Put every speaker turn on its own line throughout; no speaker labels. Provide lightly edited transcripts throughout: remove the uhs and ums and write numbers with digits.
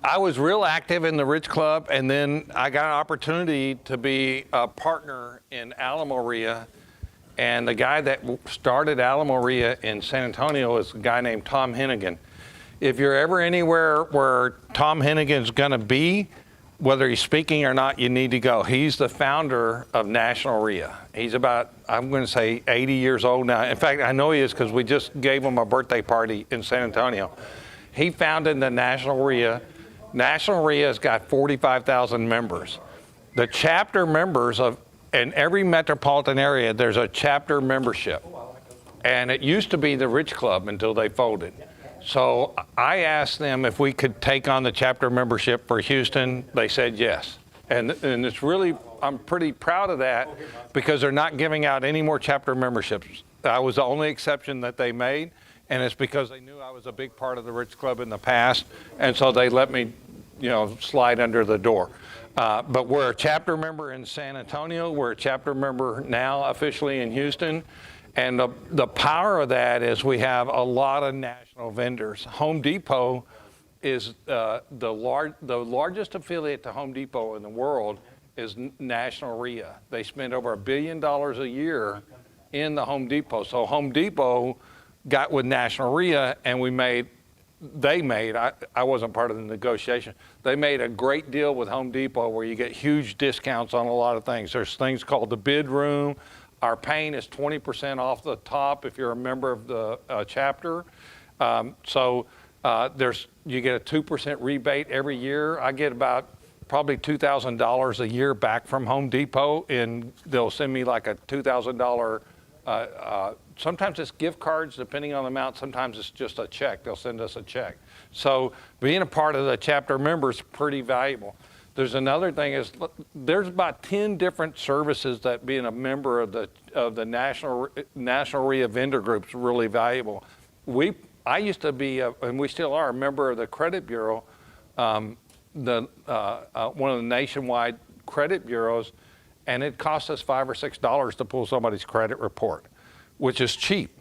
I was real active in the Rich Club, and then I got an opportunity to be a partner in Alamoria. And the guy that started Alamoria in San Antonio is a guy named Tom Hennigan. If you're ever anywhere where Tom Hennigan's going to be, whether he's speaking or not, you need to go. He's the founder of National RIA. He's about, I'm going to say, 80 years old now. In fact, I know he is because we just gave him a birthday party in San Antonio. He founded the National RIA. National RIA has got 45,000 members. The chapter members in every metropolitan area, there's a chapter membership. And it used to be the Rich Club until they folded. So I asked them if we could take on the chapter membership for Houston. They said yes. And it's really, I'm pretty proud of that because they're not giving out any more chapter memberships. I was the only exception that they made. And it's because they knew I was a big part of the Rich Club in the past. And so they let me, slide under the door. But we're a chapter member in San Antonio. We're a chapter member now officially in Houston. And the power of that is we have a lot of national vendors. Home Depot is the largest affiliate to Home Depot in the world is National RIA. They spend over $1 billion a year in the Home Depot. So Home Depot got with National RIA, and I wasn't part of the negotiation. They made a great deal with Home Depot where you get huge discounts on a lot of things. There's things called the bid room. Our paint is 20% off the top if you're a member of the chapter. You get a 2% rebate every year. I get about probably $2,000 a year back from Home Depot, and they'll send me like a $2,000. Sometimes it's gift cards, depending on the amount. Sometimes it's just a check. They'll send us a check. So being a part of the chapter member is pretty valuable. There's another thing is there's about 10 different services that being a member of the National RIA vendor group is really valuable. I used to be, and we still are, a member of the credit bureau, one of the nationwide credit bureaus, and it costs us $5 or $6 to pull somebody's credit report, which is cheap.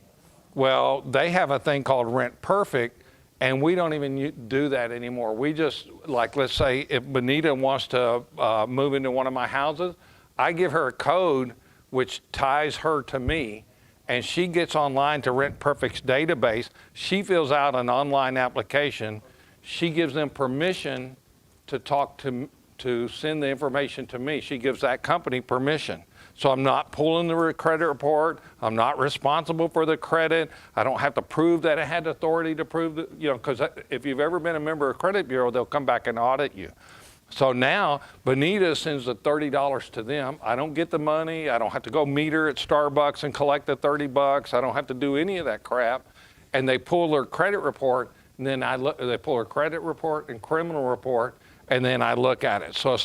Well, they have a thing called Rent Perfect, and we don't even do that anymore. We just, like, let's say if Benita wants to move into one of my houses, I give her a code which ties her to me, and she gets online to Rent Perfect's database. She fills out an online application. She gives them permission to send the information to me. She gives that company permission. So I'm not pulling the credit report. I'm not responsible for the credit. I don't have to prove that it had authority to prove that, because if you've ever been a member of a credit bureau, they'll come back and audit you. So now Benita sends the $30 to them. I don't get the money. I don't have to go meet her at Starbucks and collect the $30. I don't have to do any of that crap. And they pull their credit report, and then they pull her credit report and criminal report, and then I look at it. So it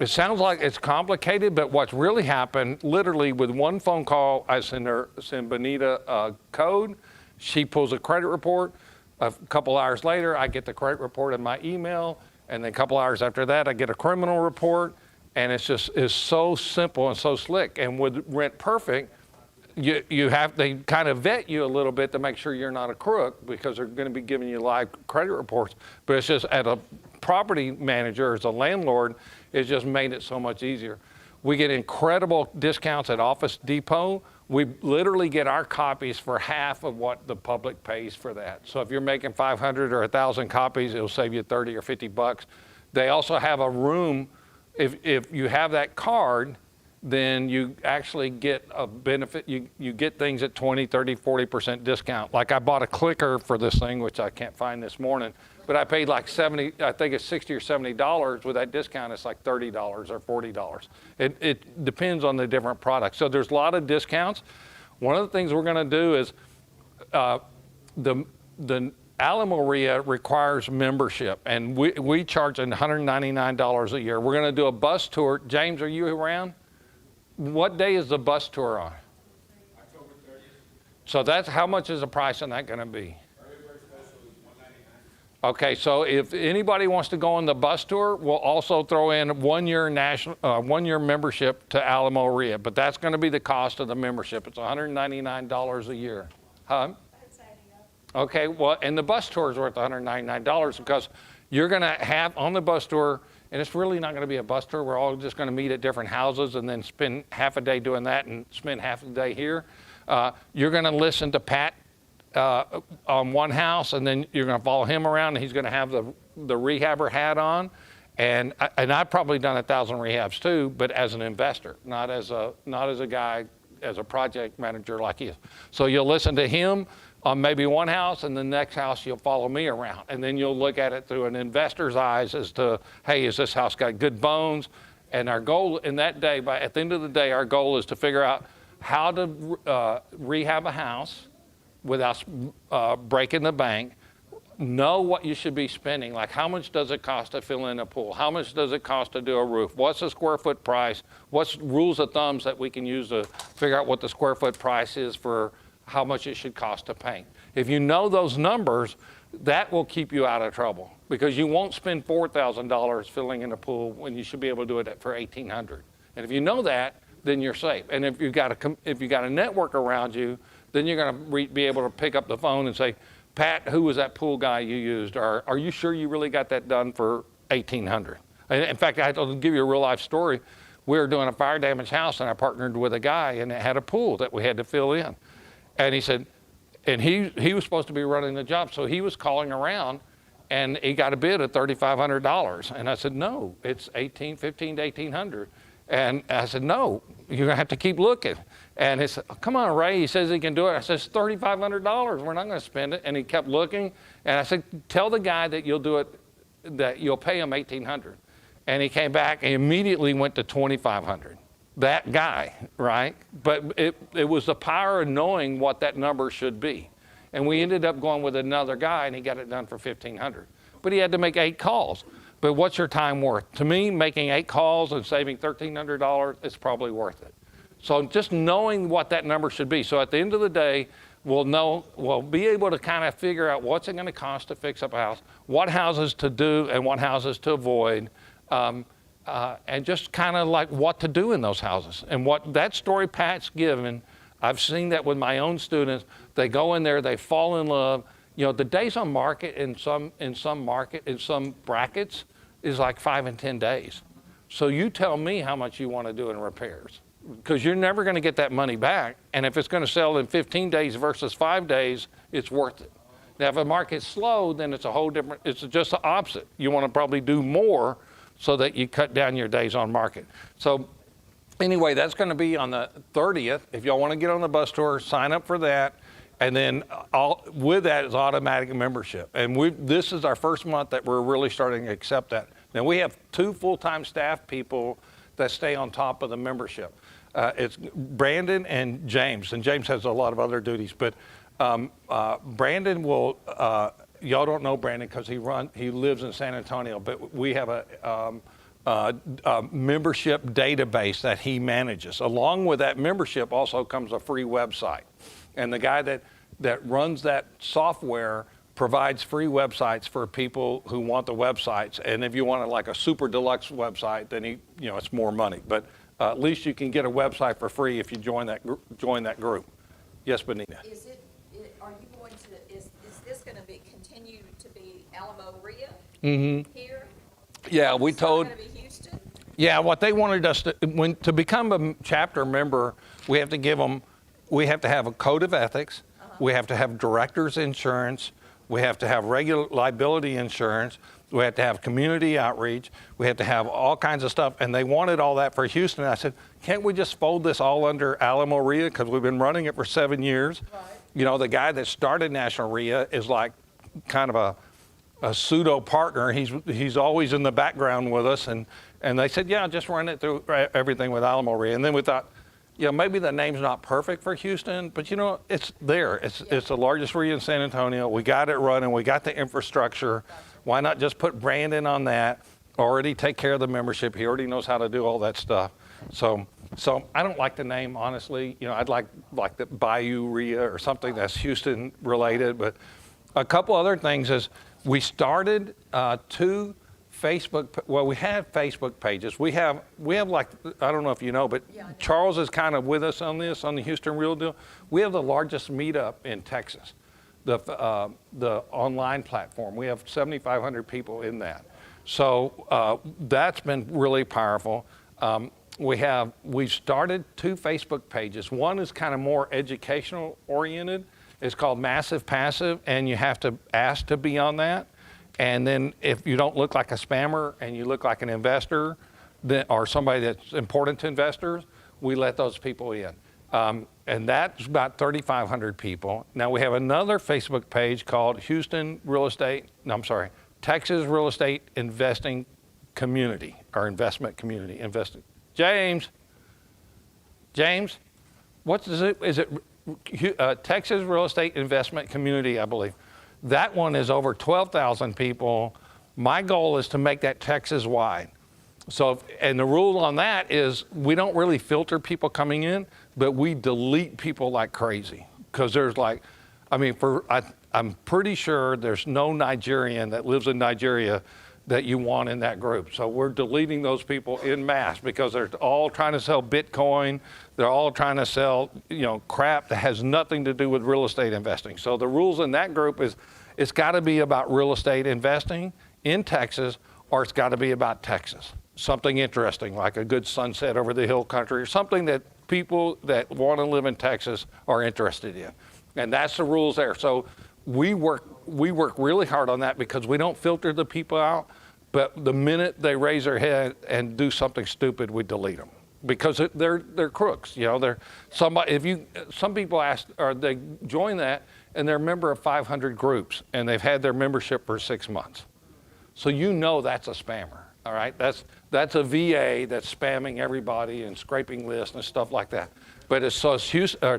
sounds like it's complicated, but what's really happened, literally with one phone call, I send Benita a code. She pulls a credit report. A couple hours later, I get the credit report in my email. And then a couple hours after that, I get a criminal report. And it's so simple and so slick. And with Rent Perfect, they kind of vet you a little bit to make sure you're not a crook because they're going to be giving you live credit reports. But it's just at a property manager, as a landlord, it's just made it so much easier. We get incredible discounts at Office Depot. We literally get our copies for half of what the public pays for that. So if you're making 500 or 1,000 copies, it'll save you 30 or 50 bucks. They also have a room. If you have that card, then you actually get a benefit. You get things at 20, 30, 40% discount. Like I bought a clicker for this thing, which I can't find this morning, but I paid like $70, I think it's $60 or $70. With that discount, it's like $30 or $40. It depends on the different products. So there's a lot of discounts. One of the things we're going to do is the Alamoria requires membership, and we charge $199 a year. We're going to do a bus tour. James, are you around? What day is the bus tour on?
October 30th.
So that's how much is the price on that going to be? Okay, so if anybody wants to go on the bus tour, we'll also throw in one year membership to Alamoria, but that's going to be the cost of the membership. It's $199 a year. Huh? Okay, well, and the bus tour is worth $199 because you're going to have on the bus tour, and it's really not going to be a bus tour. We're all just going to meet at different houses and then spend half a day doing that and spend half a day here. You're going to listen to Pat on one house, and then you're going to follow him around, and he's going to have the rehabber hat on. And I've probably done 1,000 rehabs too, but as an investor, not as a guy, as a project manager like he is. So you'll listen to him on maybe one house, and the next house you'll follow me around. And then you'll look at it through an investor's eyes as to, hey, is this house got good bones? And our goal in that day, at the end of the day, our goal is to figure out how to rehab a house without breaking the bank. Know what you should be spending, like how much does it cost to fill in a pool? How much does it cost to do a roof? What's the square foot price? What's rules of thumbs that we can use to figure out what the square foot price is for how much it should cost to paint? If you know those numbers, that will keep you out of trouble because you won't spend $4,000 filling in a pool when you should be able to do it for $1,800. And if you know that, then you're safe. And if you've got a network around you, then you're going to be able to pick up the phone and say, Pat, who was that pool guy you used? Or are you sure you really got that done for $1,800? In fact, I have to give you a real life story. We were doing a fire damaged house, and I partnered with a guy, and it had a pool that we had to fill in. And he said, and he was supposed to be running the job, so he was calling around, and he got a bid of $3,500. And I said, no, it's $1,500 to $1,800. And I said, no, you're going to have to keep looking. And he said, oh, come on, Ray. He says he can do it. I said, it's $3,500. We're not going to spend it. And he kept looking. And I said, tell the guy that you'll do it, that you'll pay him $1,800. And he came back and immediately went to $2,500. That guy, right? But it was the power of knowing what that number should be. And we ended up going with another guy, and he got it done for $1,500. But he had to make 8 calls. But what's your time worth? To me, making 8 calls and saving $1,300, it's probably worth it. So just knowing what that number should be. So at the end of the day, we'll be able to kind of figure out what's it going to cost to fix up a house, what houses to do and what houses to avoid, and just kind of like what to do in those houses. And what that story Pat's given, I've seen that with my own students. They go in there, they fall in love. You know, the days on market in some brackets is like 5 and 10 days. So you tell me how much you want to do in repairs, because you're never going to get that money back. And if it's going to sell in 15 days versus 5 days, it's worth it. Now, if the market's slow, then it's a whole different, it's just the opposite. You want to probably do more so that you cut down your days on market. So anyway, that's going to be on the 30th. If y'all want to get on the bus tour, sign up for that. And then with that is automatic membership. And this is our first month that we're really starting to accept that. Now, we have 2 full-time staff people that stay on top of the membership. It's Brandon and James. And James has a lot of other duties. But Brandon will, y'all don't know Brandon because he lives in San Antonio. But we have a membership database that he manages. Along with that membership also comes a free website. And the guy that runs that software provides free websites for people who want the websites. And if you want like a super deluxe website, then it's more money. But at least you can get a website for free if you join that group. Yes, Benita.
Is this going to continue to be Alamo Ria here?
Yeah, we told.
Going to be Houston?
Yeah, what they wanted us to become a chapter member, we have to have a code of ethics. We have to have director's insurance. We have to have regular liability insurance. We have to have community outreach. We have to have all kinds of stuff. And they wanted all that for Houston. And I said, can't we just fold this all under Alamo RIA? Because we've been running it for 7 years. Right. You know, the guy that started National RIA is like kind of a pseudo partner. He's always in the background with us. And they said, yeah, just run it through everything with Alamo RIA. And then we thought, maybe the name's not perfect for Houston, but it's there. It's the largest RIA in San Antonio. We got it running. We got the infrastructure. Why not just put Brandon on that? Already take care of the membership. He already knows how to do all that stuff. So I don't like the name, honestly. I'd like the Bayou RIA or something that's Houston related. But a couple other things is we started 2 Facebook, well, we have Facebook pages. We have like, I don't know if you know, but yeah, Charles is kind of with us on this, on the Houston Real Deal. We have the largest meetup in Texas. the online platform. We have 7,500 people in that. So that's been really powerful. We started 2 Facebook pages. One is kind of more educational oriented. It's called Massive Passive, and you have to ask to be on that. And then if you don't look like a spammer and you look like an investor, or somebody that's important to investors, we let those people in. And that's about 3,500 people. Now we have another Facebook page called Texas Real Estate Investing Community, or Investment Community. James, what is it? Is it Texas Real Estate Investment Community, I believe. That one is over 12,000 people. My goal is to make that Texas-wide. So, and the rule on that is we don't really filter people coming in, but we delete people like crazy. Because there's like, I'm pretty sure there's no Nigerian that lives in Nigeria that you want in that group. So we're deleting those people en masse because they're all trying to sell Bitcoin. They're all trying to sell, crap that has nothing to do with real estate investing. So the rules in that group is it's got to be about real estate investing in Texas, or it's got to be about Texas. Something interesting, like a good sunset over the hill country, or something that people that want to live in Texas are interested in. And that's the rules there. So we work really hard on that because we don't filter the people out, but the minute they raise their head and do something stupid, we delete them because they're crooks. Some people ask, or they join that and they're a member of 500 groups and they've had their membership for 6 months. So that's a spammer. All right, that's a VA that's spamming everybody and scraping lists and stuff like that. But it's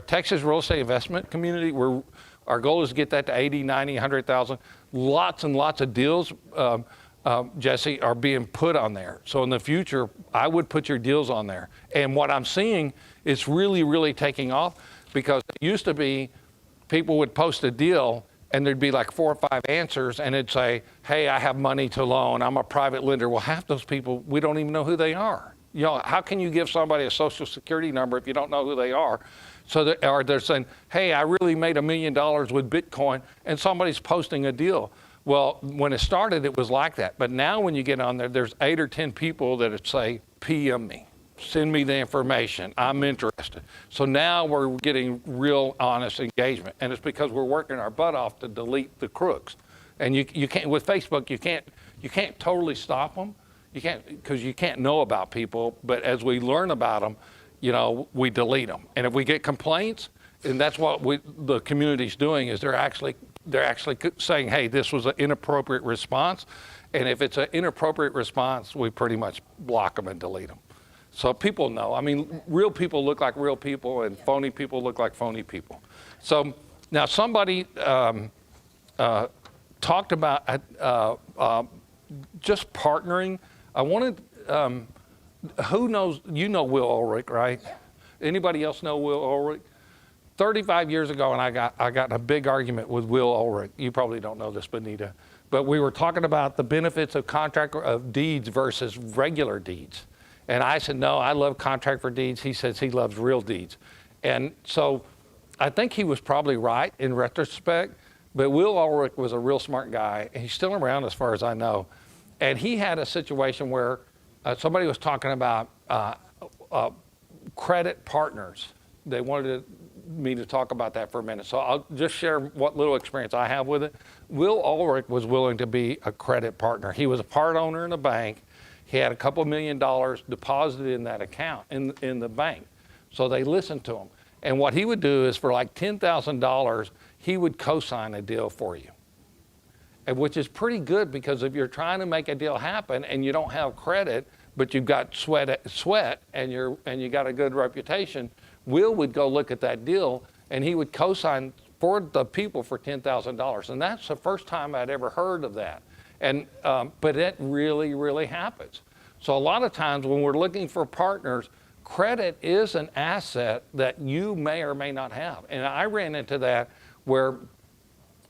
Texas Real Estate Investment Community. Our goal is to get that to 80, 90, 100,000. Lots and lots of deals, Jesse, are being put on there. So in the future, I would put your deals on there. And what I'm seeing is really, really taking off because it used to be people would post a deal and there'd be like 4 or 5 answers, and it'd say, hey, I have money to loan, I'm a private lender. Well, half those people, we don't even know who they are. How can you give somebody a social security number if you don't know who they are? Or they're saying, hey, I really made $1 million with Bitcoin, and somebody's posting a deal. Well, when it started, it was like that. But now when you get on there, there's 8 or 10 people that say, PM me. Send me the information. I'm interested. So now we're getting real honest engagement. And it's because we're working our butt off to delete the crooks. And you can't, with Facebook, you can't totally stop them. You can't, because you can't know about people. But as we learn about them, we delete them. And if we get complaints, and that's what the community's doing, is they're actually saying, hey, this was an inappropriate response. And if it's an inappropriate response, we pretty much block them and delete them. So people know. Real people look like real people, and phony people look like phony people. So now somebody talked about just partnering. I wanted, who knows, Will Ulrich, right? Anybody else know Will Ulrich? 35 years ago, and I got in a big argument with Will Ulrich. You probably don't know this, Benita. But we were talking about the benefits of contract of deeds versus regular deeds. And I said, no, I love contract for deeds. He says he loves real deeds. And so I think he was probably right in retrospect, but Will Ulrich was a real smart guy, and he's still around as far as I know. And he had a situation where somebody was talking about credit partners. They wanted me to talk about that for a minute. So I'll just share what little experience I have with it. Will Ulrich was willing to be a credit partner. He was a part owner in a bank. He had a couple $1 million deposited in that account in the bank. So they listened to him. And what he would do is for like $10,000, he would co-sign a deal for you. And which is pretty good because if you're trying to make a deal happen and you don't have credit, but you've got sweat and you got a good reputation, Will would go look at that deal and he would co-sign for the people for $10,000. And that's the first time I'd ever heard of that. And, but it really, really happens. So a lot of times when we're looking for partners, credit is an asset that you may or may not have. And I ran into that where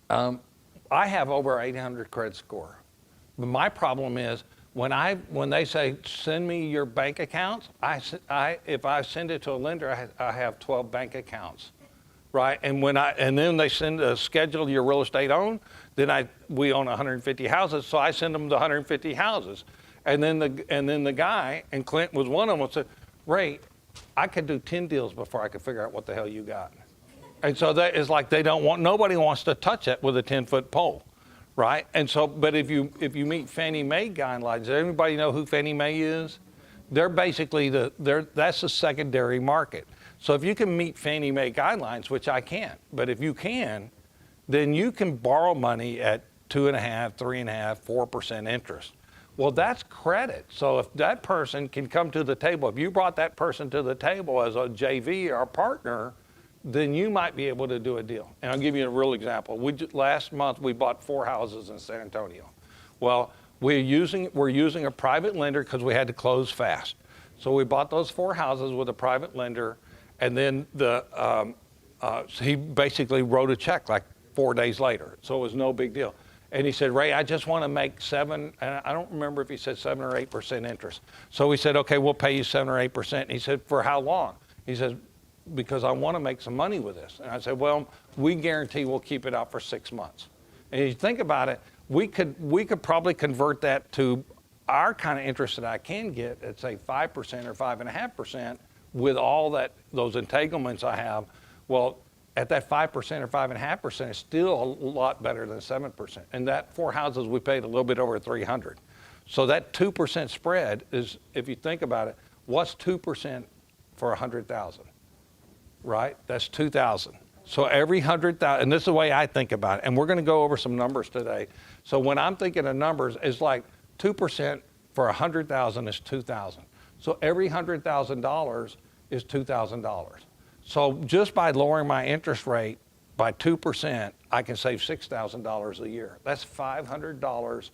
I have over 800 credit score. But my problem is when they say, send me your bank accounts, if I send it to a lender, I have 12 bank accounts right? And then they send a schedule your real estate own. Then we own 150 houses, so I send them the 150 houses. And then the guy, and Clint was one of them, said, Ray, I could do 10 deals before I could figure out what the hell you got. And so that is like nobody wants to touch it with a 10-foot pole, right? And so, but if you meet Fannie Mae guidelines, does everybody know who Fannie Mae is? They're basically that's a secondary market. So if you can meet Fannie Mae guidelines, which I can't, but if you can, then you can borrow money at 2.5%, 3.5%, 4% interest. Well, that's credit. So if that person can come to the table, if you brought that person to the table as a JV or a partner, then you might be able to do a deal. And I'll give you a real example. Last month, we bought 4 houses in San Antonio. Well, we're using a private lender because we had to close fast. So we bought those 4 houses with a private lender, and then he basically wrote a check like 4 days later. So it was no big deal. And he said, Ray, I just want to make 7, and I don't remember if he said 7 or 8% interest. So we said, okay, we'll pay you 7 or 8%. And he said, for how long? He says, because I want to make some money with this. And I said, well, we guarantee we'll keep it out for 6 months. And if you think about it, we could probably convert that to our kind of interest that I can get at, say, 5% or 5.5% with all those entanglements I have. Well, at that 5% or 5.5%, it's still a lot better than 7%. And that 4 houses, we paid a little bit over $300. So that 2% spread is, if you think about it, what's 2% for 100,000? Right? That's 2,000. So every 100,000, and this is the way I think about it, and we're going to go over some numbers today. So when I'm thinking of numbers, it's like 2% for 100,000 is 2,000. So every $100,000 is $2,000. So just by lowering my interest rate by 2%, I can save $6,000 a year. That's $500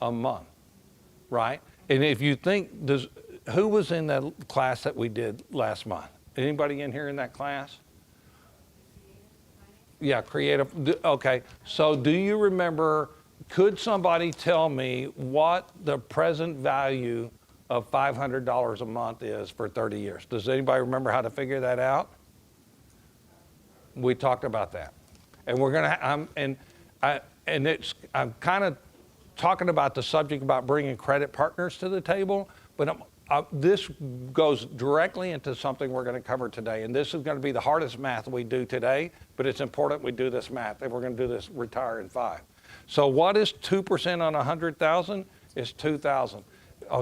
a month, right? And if you think, who was in that class that we did last month? Anybody in here in that class? Yeah, creative. Okay, so do you remember, could somebody tell me what the present value of $500 a month is for 30 years? Does anybody remember how to figure that out? We talked about that. And we're going to, I'm kind of talking about the subject about bringing credit partners to the table, but this goes directly into something we're going to cover today. And this is going to be the hardest math we do today, but it's important we do this math. And we're going to do this retire in 5. So what is 2% on 100,000? Is 2,000.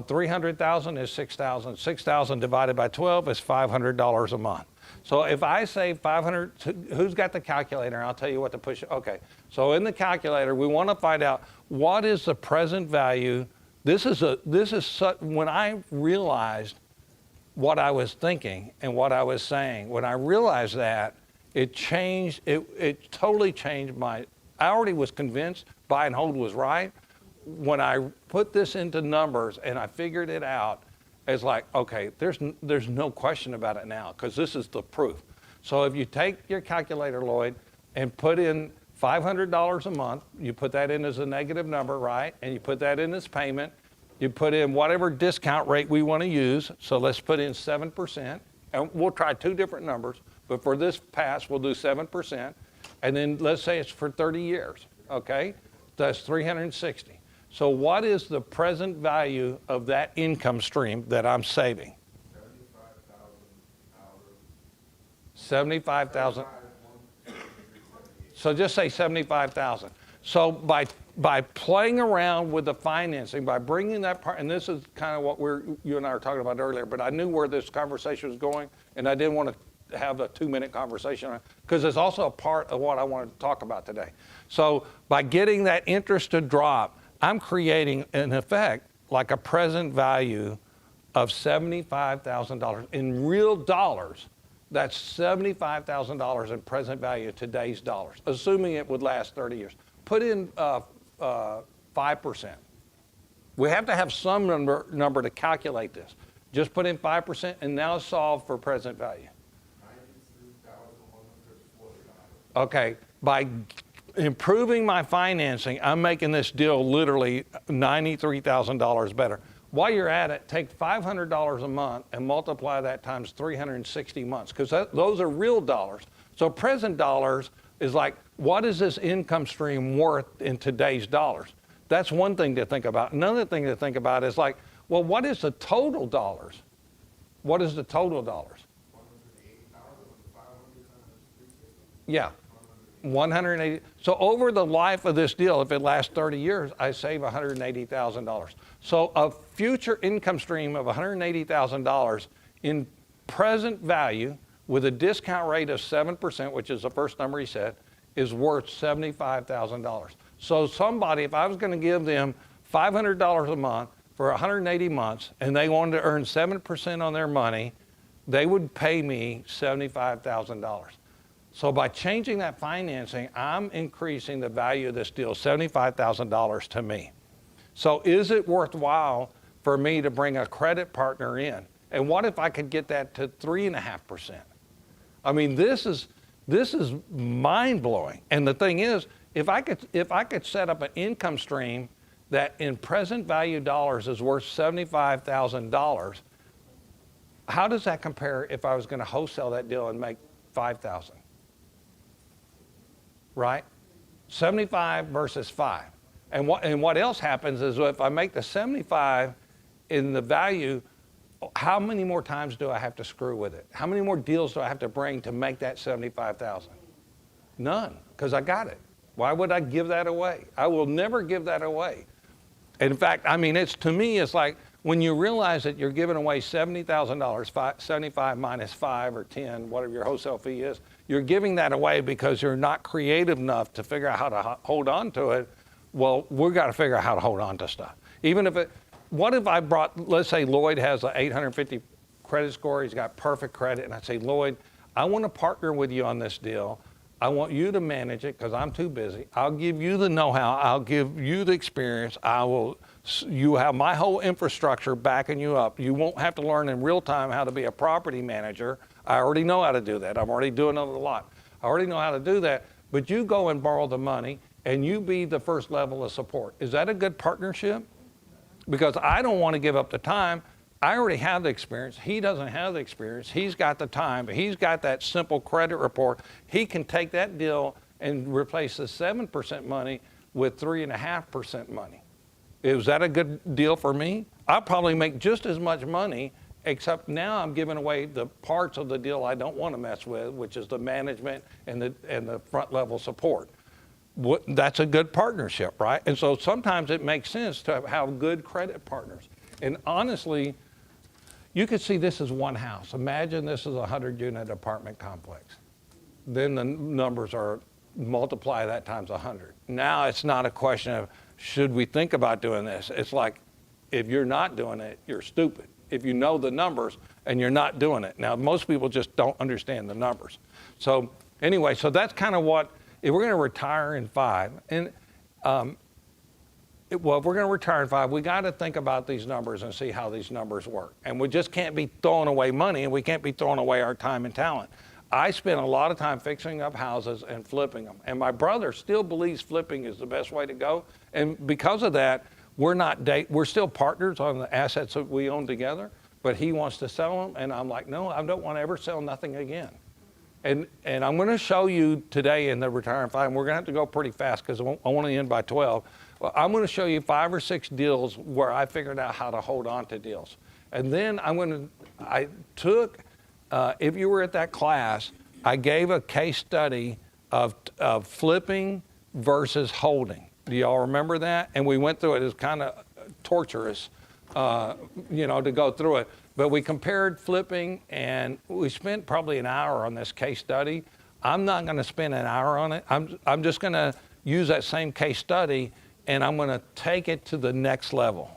300,000 is 6,000. 6,000 divided by 12 is $500 a month. So if I say 500, who's got the calculator? I'll tell you what to push. Okay, so in the calculator, we want to find out what is the present value. When I realized what I was thinking and what I was saying, when I realized that, it totally changed I already was convinced buy and hold was right. When I put this into numbers and I figured it out, it's like, okay, there's no question about it now because this is the proof. So if you take your calculator, Lloyd, and put in $500 a month, you put that in as a negative number, right? And you put that in as payment. You put in whatever discount rate we want to use. So let's put in 7%. And we'll try 2 different numbers. But for this pass, we'll do 7%. And then let's say it's for 30 years, okay? That's 360. So what is the present value of that income stream that I'm saving? 75,000. So just say 75,000. So by playing around with the financing, by bringing that part, and this is kind of what you and I were talking about earlier, but I knew where this conversation was going, and I didn't want to have a 2-minute conversation because it's also a part of what I wanted to talk about today. So by getting that interest to drop, I'm creating, in effect, like a present value of $75,000 in real dollars. That's $75,000 in present value, today's dollars, assuming it would last 30 years. Put in 5%. We have to have some number to calculate this. Just put in 5% and now solve for present value. Okay, by improving my financing, I'm making this deal literally $93,000 better. While you're at it, take $500 a month and multiply that times 360 months because those are real dollars. So present dollars is like, what is this income stream worth in today's dollars? That's one thing to think about. Another thing to think about is like, well, what is the total dollars? What is the total dollars?
180,500 times 360.
Yeah, 180. So over the life of this deal, if it lasts 30 years, I save $180,000. So a future income stream of $180,000 in present value with a discount rate of 7%, which is the first number he said, is worth $75,000. So somebody, if I was going to give them $500 a month for 180 months and they wanted to earn 7% on their money, they would pay me $75,000. So by changing that financing, I'm increasing the value of this deal, $75,000 to me. So is it worthwhile for me to bring a credit partner in? And what if I could get that to 3.5%? I mean, this is mind-blowing. And the thing is, if I could set up an income stream that in present value dollars is worth $75,000, how does that compare if I was going to wholesale that deal and make $5,000? Right? 75 versus 5. And what else happens is if I make the 75 in the value, how many more times do I have to screw with it? How many more deals do I have to bring to make that 75,000? None, because I got it. Why would I give that away? I will never give that away. In fact, I mean, to me, it's like when you realize that you're giving away $70,000, 75 minus 5 or 10, whatever your wholesale fee is, you're giving that away because you're not creative enough to figure out how to hold on to it. Well, we've got to figure out how to hold on to stuff. Even if what if I brought, let's say Lloyd has an 850 credit score, he's got perfect credit, and I say, Lloyd, I want to partner with you on this deal. I want you to manage it because I'm too busy. I'll give you the know-how. I'll give you the experience. You have my whole infrastructure backing you up. You won't have to learn in real time how to be a property manager. I already know how to do that. I'm already doing it a lot. I already know how to do that. But you go and borrow the money and you be the first level of support. Is that a good partnership? Because I don't want to give up the time. I already have the experience. He doesn't have the experience. He's got the time, but he's got that simple credit report. He can take that deal and replace the 7% money with 3.5% money. Is that a good deal for me? I'll probably make just as much money, except now I'm giving away the parts of the deal I don't want to mess with, which is the management and the front level support. That's a good partnership, right? And so sometimes it makes sense to have good credit partners. And honestly, you could see this as one house. Imagine this is a 100-unit apartment complex. Then the numbers are multiply that times 100. Now it's not a question of should we think about doing this. It's like if you're not doing it, you're stupid. If you know the numbers and you're not doing it. Now most people just don't understand the numbers. So anyway, so that's kind of what, if we're going to retire in 5, and well, if we're going to retire in 5, we got to think about these numbers and see how these numbers work. And we just can't be throwing away money, and we can't be throwing away our time and talent. I spent a lot of time fixing up houses and flipping them. And my brother still believes flipping is the best way to go. And because of that, we're still partners on the assets that we own together, but he wants to sell them. And I'm like, no, I don't want to ever sell nothing again. And I'm going to show you today in the Retire in 5, and we're going to have to go pretty fast because I want to end by 12. Well, I'm going to show you 5 or 6 deals where I figured out how to hold on to deals. And then if you were at that class, I gave a case study of flipping versus holding. Do y'all remember that? And we went through it. It was kind of torturous, to go through it. But we compared flipping, and we spent probably an hour on this case study. I'm not going to spend an hour on it. I'm just going to use that same case study, and I'm going to take it to the next level.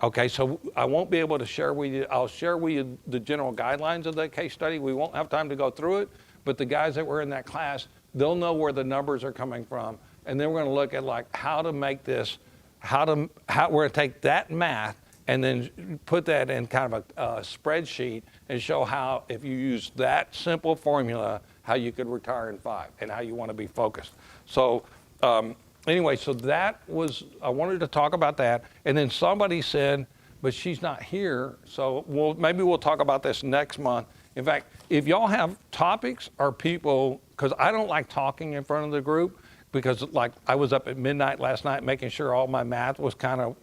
Okay, so I won't be able to share with you. I'll share with you the general guidelines of that case study. We won't have time to go through it, but the guys that were in that class, they'll know where the numbers are coming from, and then we're going to look at like how to make this, how we're going to take that math and then put that in kind of a spreadsheet and show how, if you use that simple formula, how you could retire in 5 and how you want to be focused. So anyway, so that was, I wanted to talk about that. And then somebody said, but she's not here, so maybe we'll talk about this next month. In fact, if y'all have topics or people because I don't like talking in front of the group, because like I was up at midnight last night making sure all my math was kind of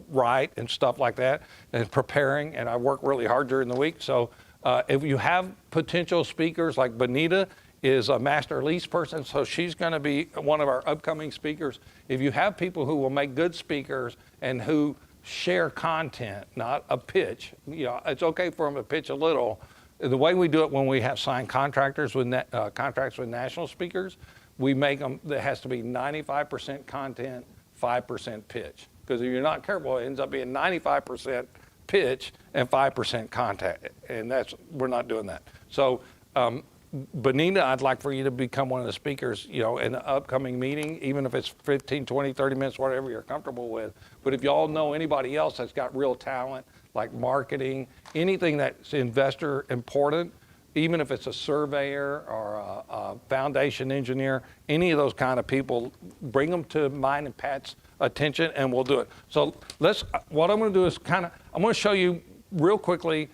right and stuff like that, and preparing, and I work really hard during the week. So if you have potential speakers, like Benita is a master lease person, so she's going to be one of our upcoming speakers. If you have people who will make good speakers and who share content, not a pitch, it's okay for them to pitch a little. The way we do it when we have signed contractors with contracts with national speakers, we make them, there has to be 95% content, 5% pitch. Because if you're not careful, it ends up being 95% pitch and 5% content. And we're not doing that. So Benita, I'd like for you to become one of the speakers, in the upcoming meeting, even if it's 15, 20, 30 minutes, whatever you're comfortable with. But if y'all know anybody else that's got real talent, like marketing, anything that's investor important, even if it's a surveyor or a foundation engineer, any of those kind of people, bring them to mine and Pat's attention and we'll do it. So what I'm going to do is I'm going to show you real quickly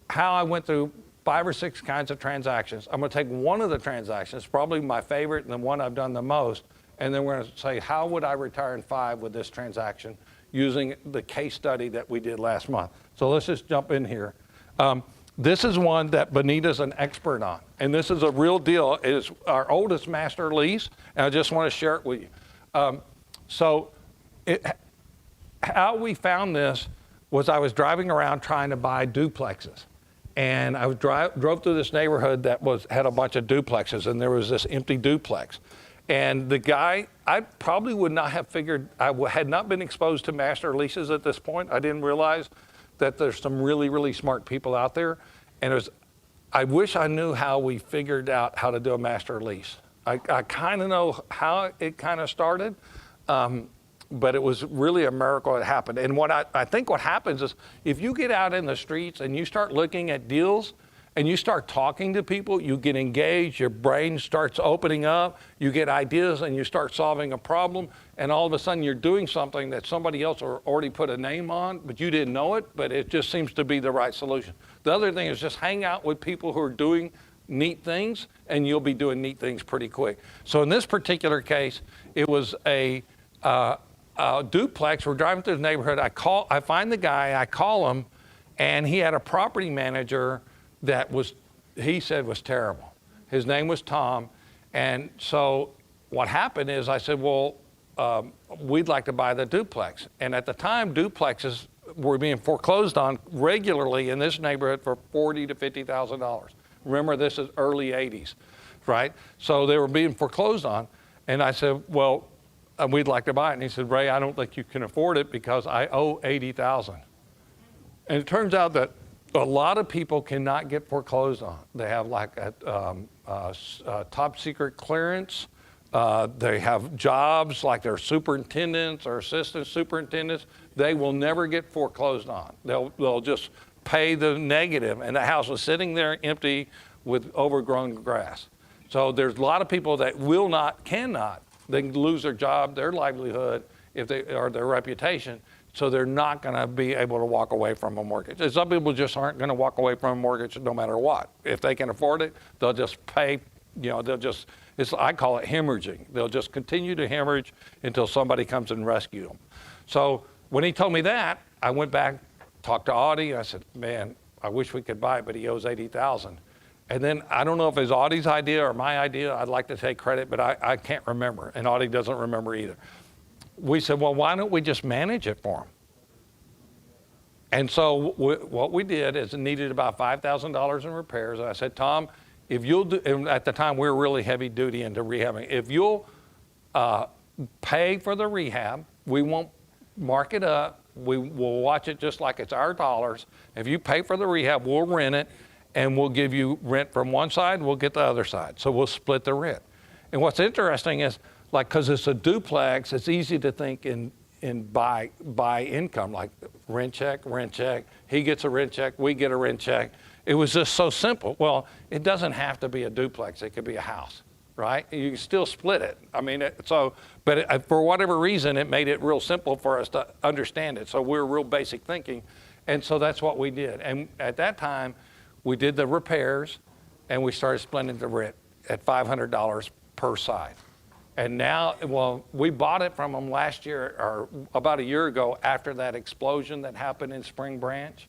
how I went through 5 or 6 kinds of transactions. I'm going to take one of the transactions, probably my favorite and the one I've done the most, and then we're going to say, how would I retire in 5 with this transaction using the case study that we did last month. So let's just jump in here. This is one that Benita's an expert on, and this is a real deal. It is our oldest master lease, and I just want to share it with you. How we found this was I was driving around trying to buy duplexes. And I drove through this neighborhood that had a bunch of duplexes, and there was this empty duplex. And the guy, I probably would not have figured, had not been exposed to master leases at this point. I didn't realize that there's some really, really smart people out there. And I wish I knew how we figured out how to do a master lease. I kind of know how it kind of started, but it was really a miracle it happened. And what I think what happens is if you get out in the streets and you start looking at deals and you start talking to people, you get engaged, your brain starts opening up, you get ideas and you start solving a problem, and all of a sudden you're doing something that somebody else already put a name on, but you didn't know it, but it just seems to be the right solution. The other thing is just hang out with people who are doing neat things, and you'll be doing neat things pretty quick. So in this particular case, it was a duplex. We're driving through the neighborhood. I find the guy, I call him, and he had a property manager that he said was terrible. His name was Tom. And so what happened is I said, well, we'd like to buy the duplex. And at the time, duplexes were being foreclosed on regularly in this neighborhood for $40,000 to $50,000. Remember, this is early 80s, right? So they were being foreclosed on. And I said, well, we'd like to buy it. And he said, Ray, I don't think you can afford it because I owe $80,000. And it turns out that a lot of people cannot get foreclosed on. They have like a top secret clearance. They have jobs like they're superintendents or assistant superintendents. They will never get foreclosed on. They'll just pay the negative, and the house was sitting there empty with overgrown grass. So there's a lot of people that cannot. They can lose their job, their livelihood, or their reputation. So they're not going to be able to walk away from a mortgage. And some people just aren't going to walk away from a mortgage no matter what. If they can afford it, they'll just pay. I call it hemorrhaging. They'll just continue to hemorrhage until somebody comes and rescues them. So when he told me that, I went back, talked to Audie, and I said, man, I wish we could buy it, but he owes $80,000. And then I don't know if it's Audie's idea or my idea. I'd like to take credit, but I can't remember, and Audie doesn't remember either. We said, well, why don't we just manage it for him? And so what we did is it needed about $5,000 in repairs. And I said, Tom, if you'll do, and at the time we were really heavy duty into rehabbing, if you'll pay for the rehab, we won't mark it up. We'll watch it just like it's our dollars. If you pay for the rehab, we'll rent it, and we'll give you rent from one side, we'll get the other side. So we'll split the rent. And what's interesting is, because it's a duplex, it's easy to think in by income, like rent check, he gets a rent check, we get a rent check. It was just so simple. Well, it doesn't have to be a duplex, it could be a house, right? You can still split it. I mean, for whatever reason, it made it real simple for us to understand it. So we're real basic thinking. And so that's what we did. And at that time, we did the repairs and we started splitting the rent. at $500 per side. And now, well, we bought it from them last year, or about a year ago, after that explosion that happened in Spring Branch,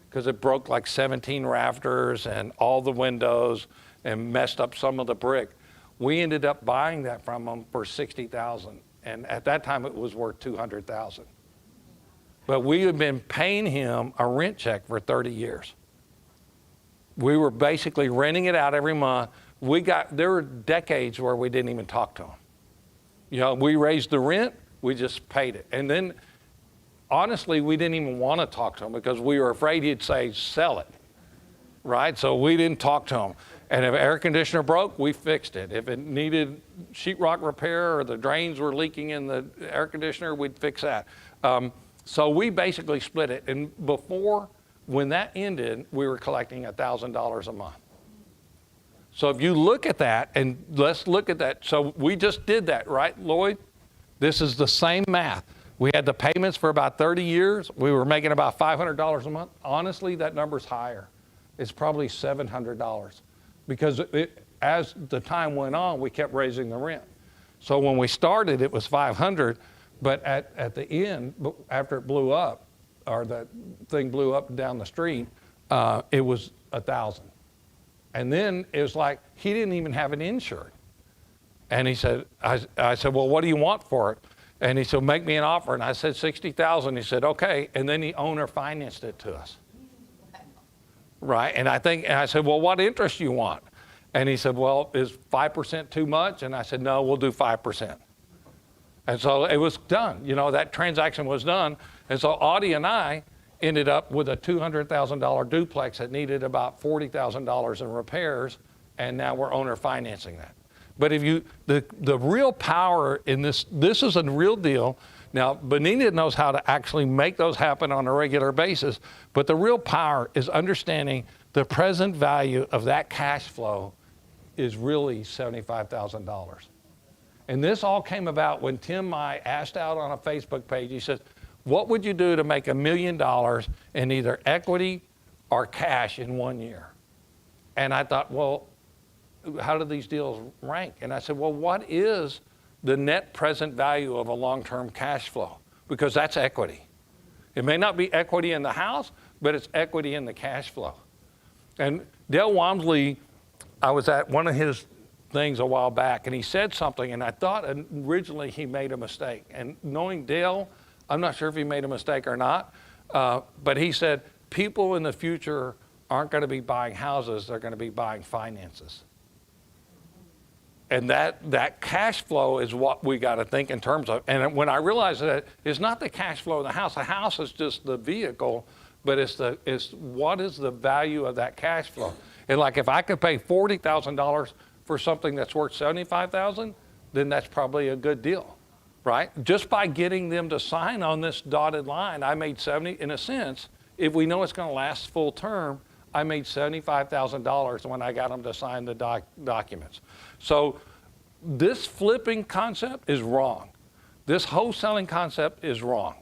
because it broke like 17 rafters and all the windows and messed up some of the brick. We ended up buying that from them for $60,000, and at that time it was worth $200,000. But we had been paying him a rent check for 30 years. We were basically renting it out every month. There were decades where we didn't even talk to him. You know, we raised the rent, we just paid it. And then, honestly, we didn't even want to talk to him because we were afraid he'd say, sell it, right? So we didn't talk to him. And if air conditioner broke, we fixed it. If it needed sheetrock repair or the drains were leaking in the air conditioner, we'd fix that. So we basically split it. And before, when that ended, we were collecting $1,000 a month. So if you look at that, and let's look at that. So we just did that, right, Lloyd? This is the same math. We had the payments for about 30 years. We were making about $500 a month. Honestly, that number's higher. It's probably $700 because as the time went on, we kept raising the rent. So when we started, it was $500, but at the end, after it blew up, or the thing blew up down the street, it was $1,000. And then it was like, he didn't even have it insured. And he said, I said, well, what do you want for it? And he said, make me an offer. And I said, $60,000. He said, okay. And then the owner financed it to us. Right? And I said, well, what interest do you want? And he said, well, is 5% too much? And I said, no, we'll do 5%. And so it was done. You know, that transaction was done. And so Audie and I ended up with a $200,000 duplex that needed about $40,000 in repairs, and now we're owner financing that. But if the real power in this is a real deal. Now, Benita knows how to actually make those happen on a regular basis, but the real power is understanding the present value of that cash flow is really $75,000. And this all came about when Tim Mai asked out on a Facebook page. He says, what would you do to make $1 million in either equity or cash in 1 year? And I thought, well, how do these deals rank? And I said, well, what is the net present value of a long-term cash flow? Because that's equity. It may not be equity in the house, but it's equity in the cash flow. And Dale Walmsley, I was at one of his things a while back, and he said something, and I thought originally he made a mistake. And knowing Dale, I'm not sure if he made a mistake or not, but he said, people in the future aren't going to be buying houses, they're going to be buying finances. And that cash flow is what we got to think in terms of. And when I realized that it's not the cash flow of the house is just the vehicle, but it's what is the value of that cash flow. And like if I could pay $40,000 for something that's worth $75,000, then that's probably a good deal. Right? Just by getting them to sign on this dotted line, I made in a sense, if we know it's going to last full term, I made $75,000 when I got them to sign the documents. So this flipping concept is wrong. This wholesaling concept is wrong.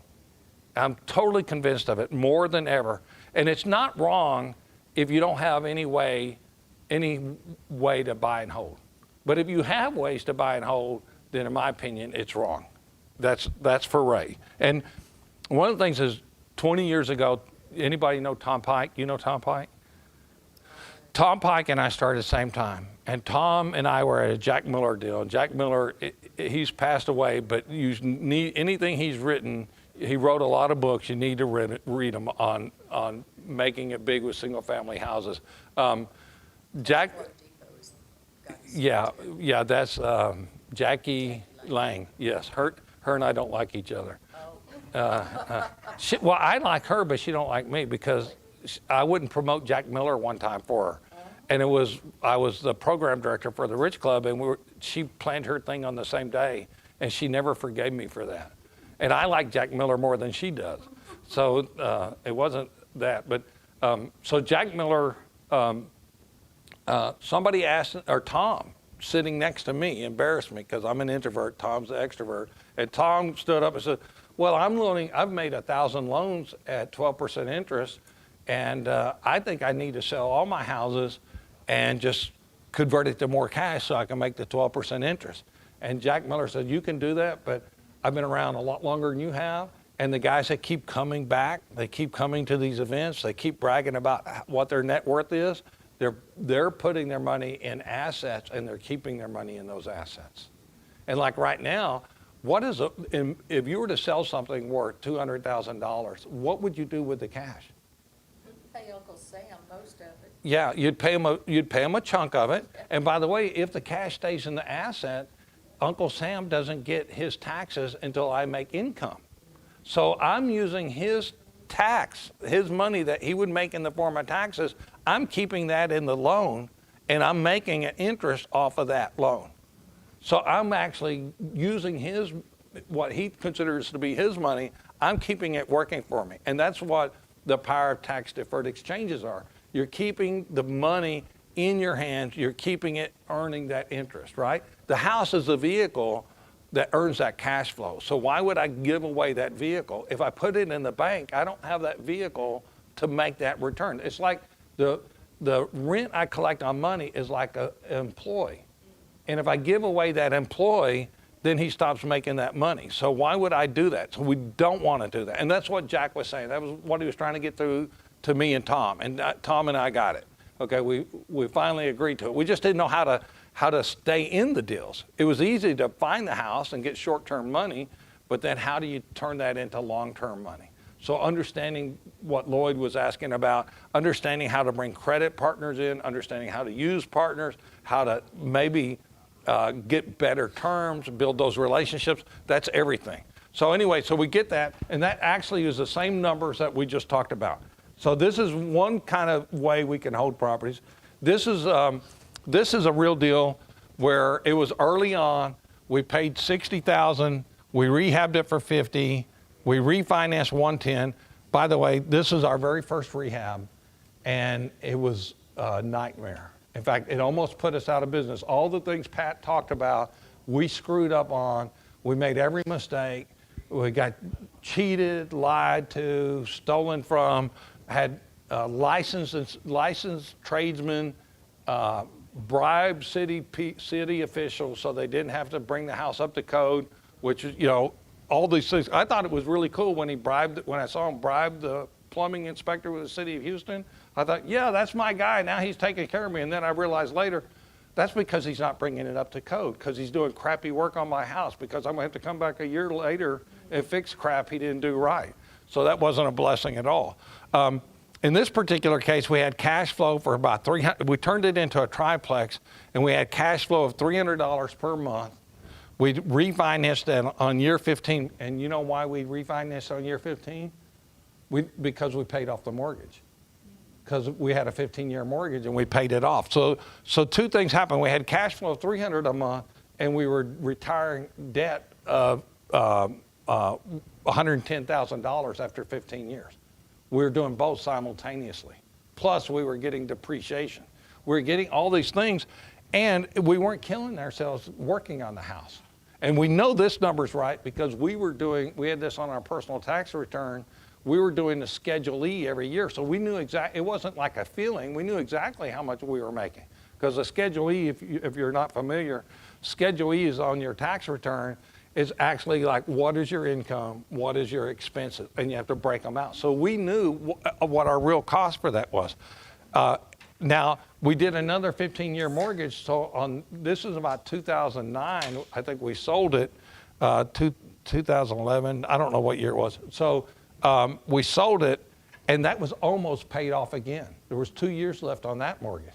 I'm totally convinced of it, more than ever. And it's not wrong if you don't have any way to buy and hold. But if you have ways to buy and hold, then in my opinion, it's wrong. That's for Ray. And one of the things is 20 years ago, anybody know Tom Pike? You know Tom Pike? Tom Pike and I started at the same time. And Tom and I were at a Jack Miller deal. Jack Miller, he's passed away, but you need anything he's written. He wrote a lot of books. You need to read them on making it big with single family houses. Jack, yeah, that's Jackie Lang. Yes, her and I don't like each other. Well, I like her, but she don't like me because I wouldn't promote Jack Miller one time for her. And I was the program director for the Rich Club, and she planned her thing on the same day, and she never forgave me for that. And I like Jack Miller more than she does. So it wasn't that. But so Jack Miller, somebody asked, or Tom, sitting next to me, embarrassed me because I'm an introvert, Tom's the extrovert. And Tom stood up and said, well, I've made 1,000 loans at 12% interest, and I think I need to sell all my houses and just convert it to more cash so I can make the 12% interest. And Jack Miller said, you can do that, but I've been around a lot longer than you have. And the guys that keep coming back, they keep coming to these events, they keep bragging about what their net worth is. They're putting their money in assets, and they're keeping their money in those assets. And like right now, if you were to sell something worth $200,000, what would you do with the cash?
Pay Uncle Sam most of it.
Yeah, you'd pay him a chunk of it. And by the way, if the cash stays in the asset, Uncle Sam doesn't get his taxes until I make income. So I'm using his money that he would make in the form of taxes, I'm keeping that in the loan, and I'm making an interest off of that loan. So I'm actually using what he considers to be his money, I'm keeping it working for me. And that's what the power of tax deferred exchanges are. You're keeping the money in your hands, you're keeping it earning that interest, right? The house is the vehicle that earns that cash flow. So why would I give away that vehicle? If I put it in the bank, I don't have that vehicle to make that return. It's like the rent I collect on money is like an employee. And if I give away that employee, then he stops making that money. So why would I do that? So we don't want to do that. And that's what Jack was saying. That was what he was trying to get through to me and Tom. And Tom and I got it. Okay, we finally agreed to it. We just didn't know how to stay in the deals. It was easy to find the house and get short-term money, but then how do you turn that into long-term money? So understanding what Lloyd was asking about, understanding how to bring credit partners in, understanding how to use partners, how to maybe get better terms, build those relationships, that's everything. So anyway, so we get that, and that actually is the same numbers that we just talked about. So this is one kind of way we can hold properties. This is a real deal where it was early on. We paid $60,000. We rehabbed it for $50,000. We refinanced $110,000. By the way, this is our very first rehab, and it was a nightmare. In fact, it almost put us out of business. All the things Pat talked about, we screwed up on. We made every mistake. We got cheated, lied to, stolen from, had licensed tradesmen, bribed city officials so they didn't have to bring the house up to code, which is, all these things. I thought it was really cool when I saw him bribe the plumbing inspector with the city of Houston. I thought, yeah, that's my guy. Now he's taking care of me. And then I realized later, that's because he's not bringing it up to code, because he's doing crappy work on my house, because I'm going to have to come back a year later and fix crap he didn't do right. So that wasn't a blessing at all. In this particular case, we had cash flow for about $300. We turned it into a triplex, and we had cash flow of $300 per month. We refinanced it on year 15. And you know why we refinanced on year 15? Because we paid off the mortgage. Because we had a 15-year mortgage and we paid it off. So two things happened. We had cash flow of $300 a month, and we were retiring debt of $110,000 after 15 years. We were doing both simultaneously. Plus, we were getting depreciation. We were getting all these things, and we weren't killing ourselves working on the house. And we know this number's right because we had this on our personal tax return. We were doing the Schedule E every year, so we knew exactly. It wasn't like a feeling. We knew exactly how much we were making. Because the Schedule E, if you're not familiar, Schedule E is on your tax return. Is actually like, what is your income, what is your expenses, and you have to break them out. So we knew what our real cost for that was. Now, we did another 15-year mortgage, so this is about 2009, I think we sold it, 2011, I don't know what year it was. So we sold it, and that was almost paid off again. There was 2 years left on that mortgage.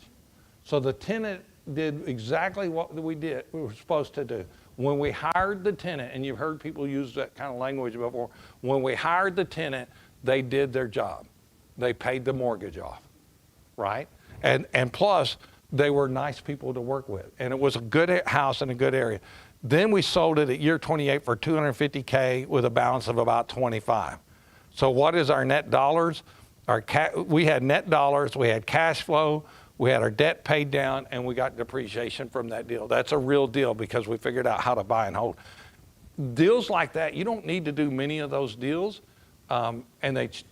So the tenant did exactly what we were supposed to do. When we hired the tenant, and you've heard people use that kind of language before, when we hired the tenant, they did their job. They paid the mortgage off, right? And plus, they were nice people to work with. And it was a good house in a good area. Then we sold it at year 28 for $250K with a balance of about 25. So what is our net dollars? We had net dollars, we had cash flow, we had our debt paid down, and we got depreciation from that deal. That's a real deal because we figured out how to buy and hold. Deals like that, you don't need to do many of those deals, and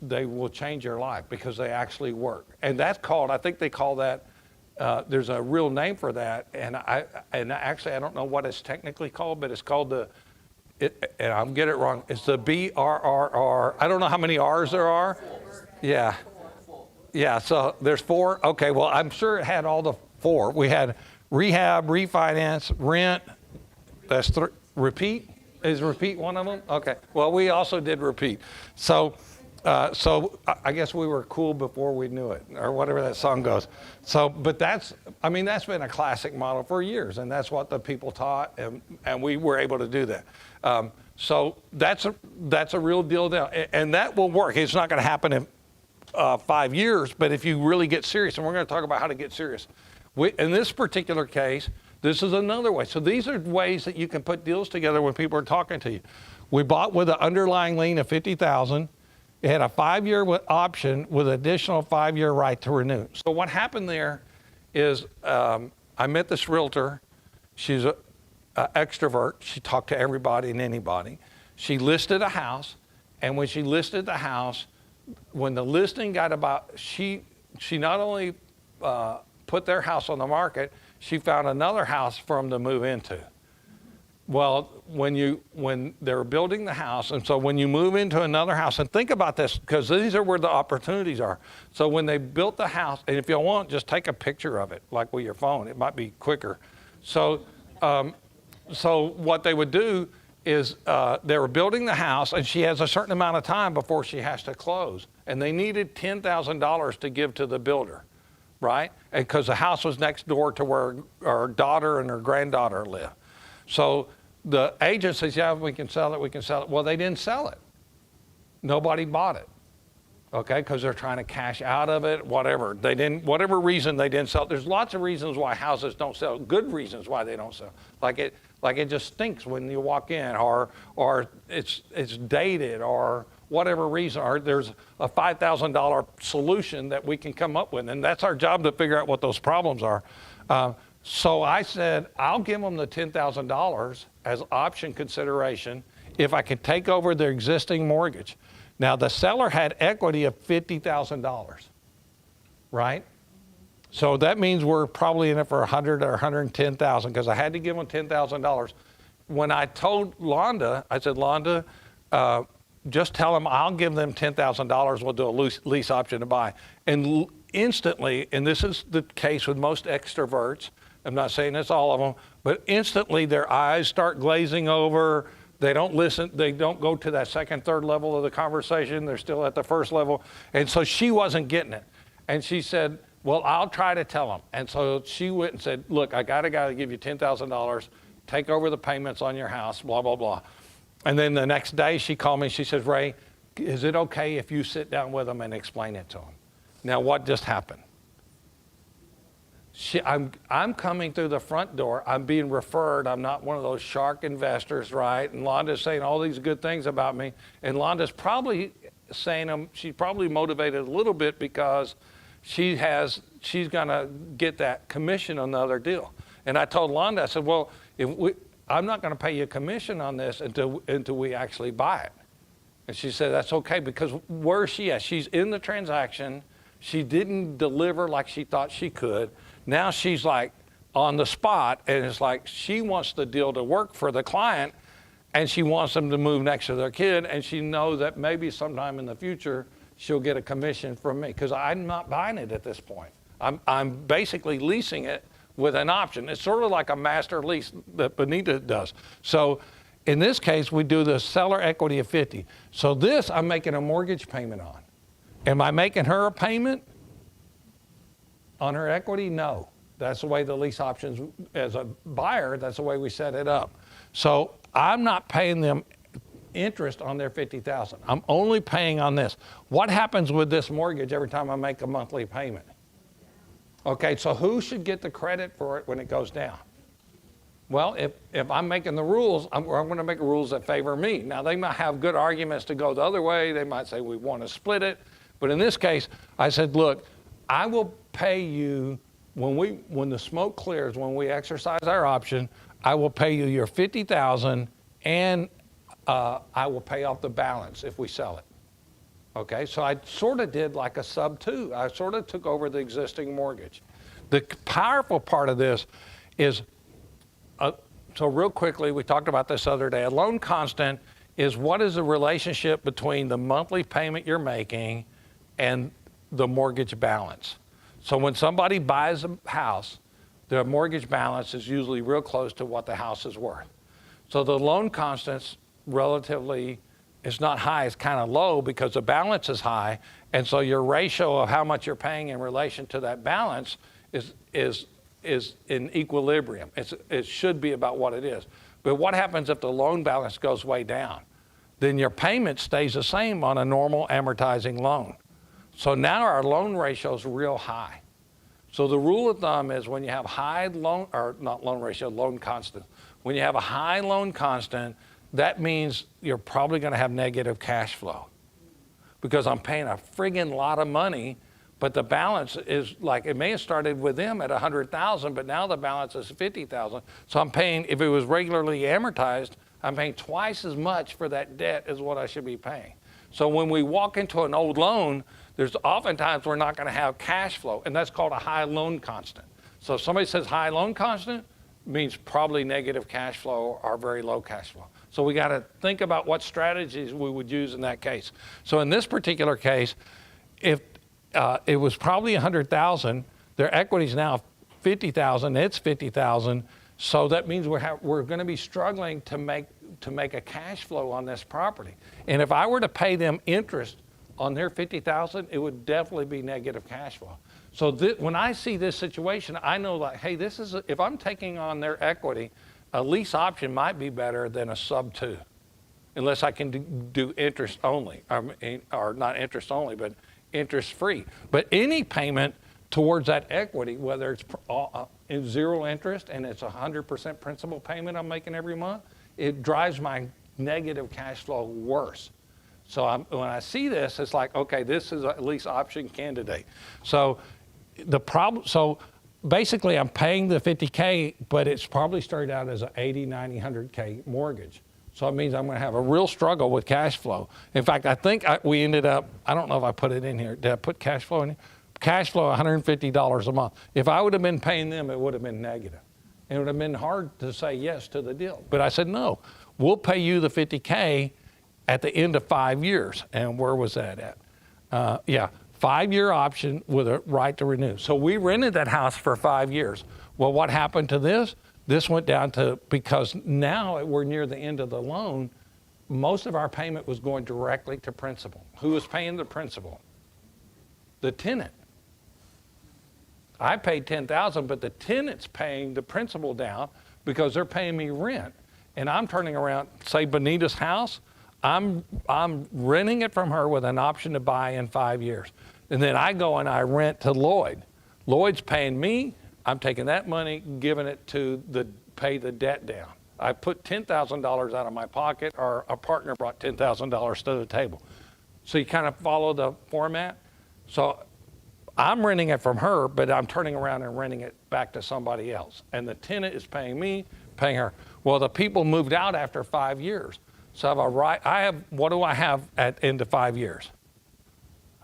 they will change your life because they actually work. And that's called, I think they call that there's a real name for that, and actually I don't know what it's technically called, but it's called and I'm get it wrong. It's the BRRR. I don't know how many R's there are. Yeah. Yeah, so there's 4. Okay, well, I'm sure it had all the 4. We had rehab, refinance, rent. That's 3. Repeat? Is repeat one of them? Okay. Well, we also did repeat. So I guess we were cool before we knew it, or whatever that song goes. So, but that's been a classic model for years, and that's what the people taught, and we were able to do that. So that's a real deal now, and that will work. It's not going to happen in 5 years, but if you really get serious, and we're going to talk about how to get serious. In this particular case, this is another way. So these are ways that you can put deals together when people are talking to you. We bought with an underlying lien of $50,000. It had a 5-year option with additional 5-year right to renew. So what happened there is I met this realtor. She's an extrovert. She talked to everybody and anybody. She listed a house, and when she listed the house, when the listing got about, she not only put their house on the market, she found another house for them to move into. Well, when they're building the house, and so when you move into another house, and think about this, because these are where the opportunities are. So when they built the house, and if you want, just take a picture of it, like with your phone. It might be quicker. So what they would do is they were building the house, and she has a certain amount of time before she has to close. And they needed $10,000 to give to the builder, right? Because the house was next door to where her daughter and her granddaughter live. So the agent says, yeah, we can sell it. Well, they didn't sell it. Nobody bought it, okay, because they're trying to cash out of it, whatever. Whatever reason they didn't sell it. There's lots of reasons why houses don't sell, good reasons why they don't sell. Like it just stinks when you walk in, or it's dated, or whatever reason, or there's a $5,000 solution that we can come up with, and that's our job to figure out what those problems are. So I said, I'll give them the $10,000 as option consideration if I can take over their existing mortgage. Now, the seller had equity of $50,000, right? So that means we're probably in it for $100,000 or $110,000, because I had to give them $10,000. When I told Londa, I said, Londa, just tell them I'll give them $10,000. We'll do a lease option to buy. And instantly, and this is the case with most extroverts, I'm not saying it's all of them, but instantly their eyes start glazing over. They don't listen. They don't go to that second, third level of the conversation. They're still at the first level. And so she wasn't getting it. And she said, well, I'll try to tell them. And so she went and said, look, I got to give you $10,000, take over the payments on your house, blah, blah, blah. And then the next day she called me. She says, Ray, is it okay if you sit down with them and explain it to them? Now, what just happened? I'm coming through the front door. I'm being referred. I'm not one of those shark investors, right? And Londa's saying all these good things about me. And Londa's probably saying them. She's probably motivated a little bit because she's going to get that commission on the other deal. And I told Londa, I said, well, I'm not going to pay you a commission on this until we actually buy it. And she said, that's okay, because where is she at? She's in the transaction. She didn't deliver like she thought she could. Now she's like on the spot, and it's like she wants the deal to work for the client, and she wants them to move next to their kid, and she knows that maybe sometime in the future she'll get a commission from me, because I'm not buying it at this point. I'm basically leasing it with an option. It's sort of like a master lease that Benita does. So in this case, we do the seller equity of 50. So this I'm making a mortgage payment on. Am I making her a payment on her equity? No. That's the way the lease options, as a buyer, that's the way we set it up. So I'm not paying them interest on their $50,000. I'm only paying on this. What happens with this mortgage every time I make a monthly payment? Okay, so who should get the credit for it when it goes down? Well, if I'm making the rules, I'm going to make rules that favor me. Now, they might have good arguments to go the other way. They might say we want to split it. But in this case, I said, look, I will pay you when the smoke clears, when we exercise our option, I will pay you your $50,000, and I will pay off the balance if we sell it. Okay, so I sort of did like a sub two. I sort of took over the existing mortgage. The powerful part of this is, so real quickly, we talked about this other day. A loan constant is what is the relationship between the monthly payment you're making and the mortgage balance. So when somebody buys a house, the mortgage balance is usually real close to what the house is worth. So the loan constant's relatively, it's not high, it's kind of low because the balance is high. And so your ratio of how much you're paying in relation to that balance is in equilibrium. It should be about what it is. But what happens if the loan balance goes way down? Then your payment stays the same on a normal amortizing loan. So now our loan ratio is real high. So the rule of thumb is when you have high loan, or not loan ratio, loan constant. When you have a high loan constant, that means you're probably going to have negative cash flow because I'm paying a friggin' lot of money, but the balance is like, it may have started with them at 100,000, but now the balance is 50,000. So I'm paying, if it was regularly amortized, I'm paying twice as much for that debt as what I should be paying. So when we walk into an old loan, there's oftentimes we're not going to have cash flow, and that's called a high loan constant. So if somebody says high loan constant, means probably negative cash flow or very low cash flow. So we got to think about what strategies we would use in that case. So in this particular case, if it was probably 100,000, their equity is now 50,000, it's 50,000. So that means we're going to be struggling to make a cash flow on this property. And if I were to pay them interest on their 50,000, it would definitely be negative cash flow. So when I see this situation, I know like, hey, if I'm taking on their equity, a lease option might be better than a sub 2, unless I can do interest only, or not interest only, but interest free. But any payment towards that equity, whether it's in zero interest and it's 100% principal payment I'm making every month, it drives my negative cash flow worse. So when I see this, it's like, okay, this is a lease option candidate. So basically I'm paying the 50K, but it's probably started out as an 80, 90, 100K mortgage. So it means I'm going to have a real struggle with cash flow. In fact, I think we ended up, I don't know if I put it in here. Did I put cash flow in here? Cash flow, $150 a month. If I would have been paying them, it would have been negative. It would have been hard to say yes to the deal. But I said, no, we'll pay you the 50K at the end of 5 years. And where was that at? 5-year option with a right to renew. So we rented that house for 5 years. Well, what happened to this? This went down to, because now we're near the end of the loan, most of our payment was going directly to principal. Who was paying the principal? The tenant. I paid $10,000, but the tenant's paying the principal down because they're paying me rent. And I'm turning around, say Benita's house, I'm renting it from her with an option to buy in 5 years. And then I go and I rent to Lloyd. Lloyd's paying me, I'm taking that money, giving it to pay the debt down. I put $10,000 out of my pocket, or a partner brought $10,000 to the table. So you kind of follow the format. So I'm renting it from her, but I'm turning around and renting it back to somebody else. And the tenant is paying me, paying her. Well, the people moved out after 5 years. So what do I have at the end of 5 years?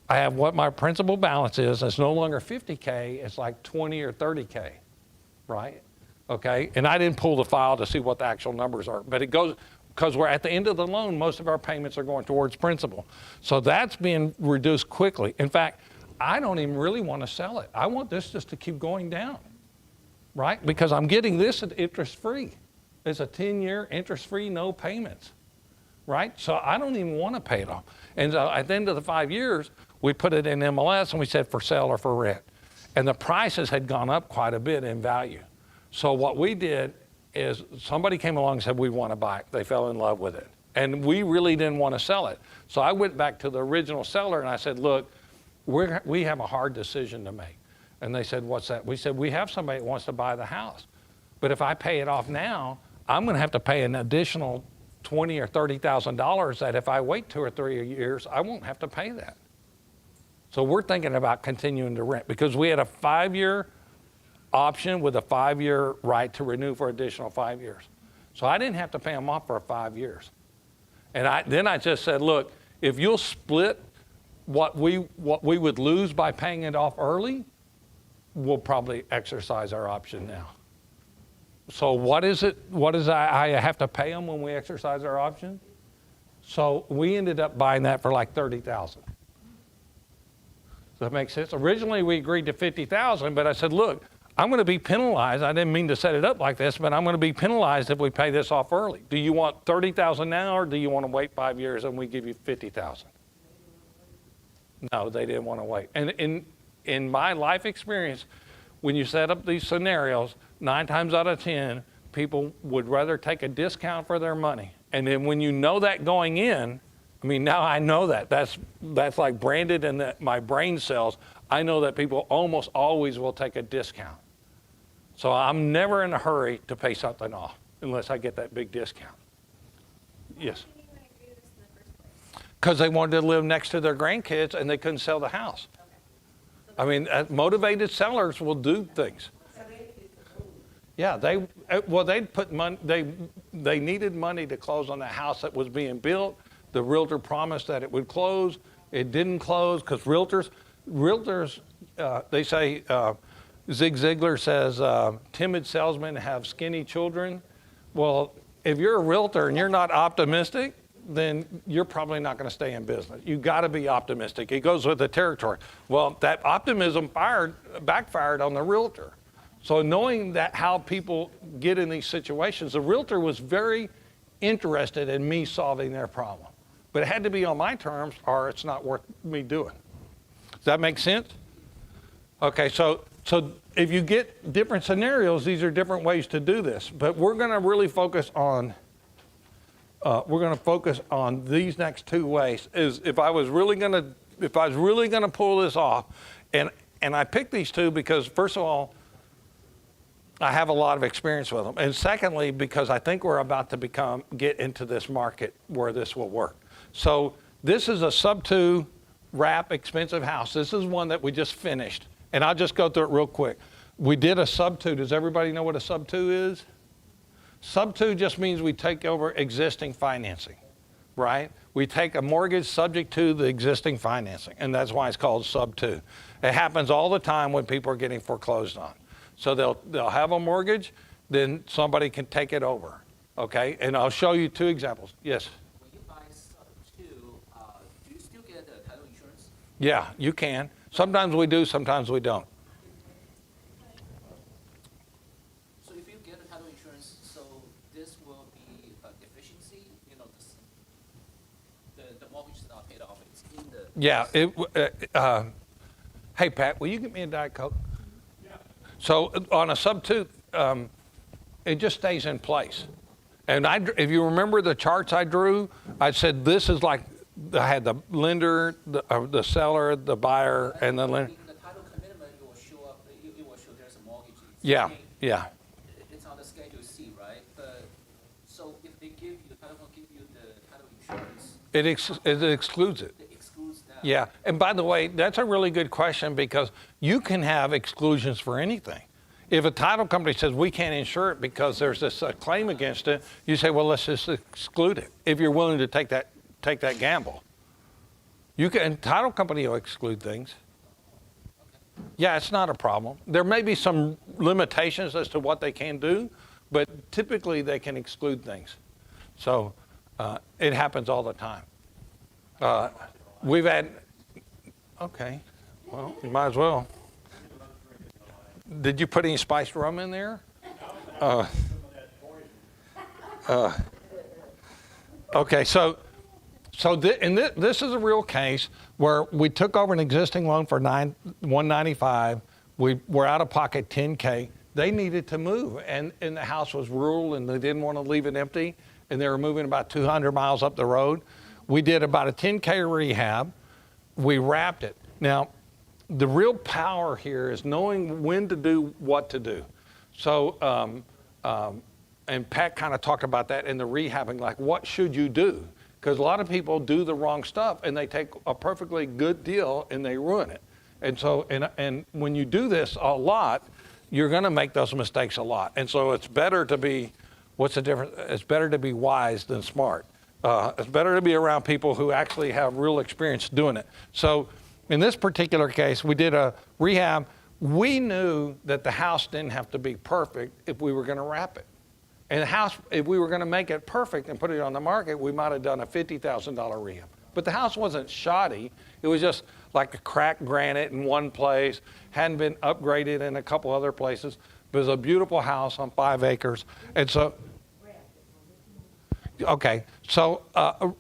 I have what my principal balance is. It's no longer 50K, it's like 20 or 30K, right? Okay, and I didn't pull the file to see what the actual numbers are, but it goes, because we're at the end of the loan, most of our payments are going towards principal. So that's being reduced quickly. In fact, I don't even really want to sell it. I want this just to keep going down, right? Because I'm getting this at interest-free. It's a 10-year interest-free, no payments, right? So I don't even want to pay it off. And so at the end of the 5 years, we put it in MLS and we said for sale or for rent. And the prices had gone up quite a bit in value. So what we did is somebody came along and said, we want to buy it. They fell in love with it. And we really didn't want to sell it. So I went back to the original seller and I said, look, we have a hard decision to make. And they said, what's that? We said, we have somebody that wants to buy the house. But if I pay it off now, I'm going to have to pay an additional $20,000 or $30,000 that if I wait 2 or 3 years, I won't have to pay that. So we're thinking about continuing to rent because we had a 5-year option with a 5-year right to renew for additional 5 years. So I didn't have to pay them off for 5 years. And then I just said, look, if you'll split what we would lose by paying it off early, we'll probably exercise our option now. So what is it? What is I have to pay them when we exercise our option? So we ended up buying that for like $30,000. Does that make sense? Originally we agreed to $50,000, but I said, look, I'm going to be penalized. I didn't mean to set it up like this, but I'm going to be penalized if we pay this off early. Do you want $30,000 now, or do you want to wait 5 years and we give you $50,000? No, they didn't want to wait. And in my life experience, when you set up these scenarios, 9 times out of 10, people would rather take a discount for their money. And then when you know that going in, I mean, now I know that. That's like branded in my brain cells. I know that people almost always will take a discount. So I'm never in a hurry to pay something off unless I get that big discount. Yes.
Why did anyone agree to this in the first place?
Because they wanted to live next to their grandkids and they couldn't sell the house.
Okay.
I mean, motivated sellers will do things. Yeah, they'd put money. They needed money to close on the house that was being built. The realtor promised that it would close. It didn't close because realtors, they say, Zig Ziglar says, timid salesmen have skinny children. Well, if you're a realtor and you're not optimistic, then you're probably not going to stay in business. You got to be optimistic. It goes with the territory. Well, that optimism backfired on the realtor. So knowing that how people get in these situations, the realtor was very interested in me solving their problem. But it had to be on my terms or it's not worth me doing. Does that make sense? Okay, so if you get different scenarios, these are different ways to do this. But we're going to really focus on these next 2 ways. Is if I was really going to pull this off, and I picked these 2 because first of all, I have a lot of experience with them. And secondly, because I think we're about to get into this market where this will work. So this is a sub-2 wrap expensive house. This is one that we just finished. And I'll just go through it real quick. We did a sub-2. Does everybody know what a sub-2 is? Sub-2 just means we take over existing financing, right? We take a mortgage subject to the existing financing, and that's why it's called sub-2. It happens all the time when people are getting foreclosed on. So they'll have a mortgage, then somebody can take it over, okay? And I'll show you 2 examples. Yes?
When you buy sub-2, do you still get the title insurance?
Yeah, you can. Sometimes we do, sometimes we don't.
So if you get the title insurance, so this will be efficiency, the mortgage is not paid off, it's in the...
Yeah. Hey, Pat, will you get me a Diet Coke? So on a sub-2, it just stays in place. And if you remember the charts I drew, I said this is like, I had the lender, the seller, the buyer, and the lender.
The title commitment, it will show up, it will show there's a mortgage.
Yeah.
It's on the Schedule C, right? But so if they give you, the title will give you the title insurance.
It excludes it.
It excludes that.
Yeah, and by the way, that's a really good question because you can have exclusions for anything. If a title company says we can't insure it because there's this claim against it, you say, well, let's just exclude it. If you're willing to take that gamble, title company will exclude things. Yeah, it's not a problem. There may be some limitations as to what they can do, but typically they can exclude things. So it happens all the time. We've had, okay, well, you might as well. Did you put any spiced rum in there? Okay, this is a real case where we took over an existing loan for $195. We're out of pocket $10K. They needed to move, and the house was rural, and they didn't want to leave it empty, and they were moving about 200 miles up the road. We did about a $10K rehab. We wrapped it. Now, the real power here is knowing when to do what to do. So, and Pat kind of talked about that in the rehabbing, like what should you do? Because a lot of people do the wrong stuff and they take a perfectly good deal and they ruin it. And so, and when you do this a lot, you're going to make those mistakes a lot. And so it's better to be, what's the difference? It's better to be wise than smart. It's better to be around people who actually have real experience doing it. So in this particular case, we did a rehab. we knew that the house didn't have to be perfect if we were going to wrap it. And the house, if we were going to make it perfect and put it on the market, we might have done a $50,000 rehab. But the house wasn't shoddy. It was just like a cracked granite in one place, hadn't been upgraded in a couple other places. But it was a beautiful house on 5 acres. And so, okay, so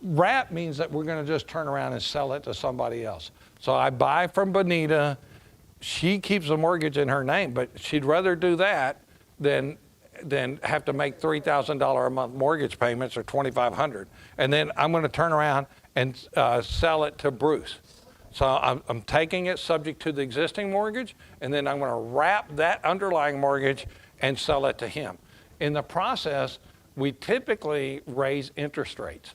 wrap means that we're going to just turn around and sell it to somebody else. So I buy from Bonita. She keeps the mortgage in her name, but she'd rather do that than have to make $3,000 a month mortgage payments or $2,500. And then I'm going to turn around and sell it to Bruce. So I'm taking it subject to the existing mortgage, and then I'm going to wrap that underlying mortgage and sell it to him. In the process, we typically raise interest rates.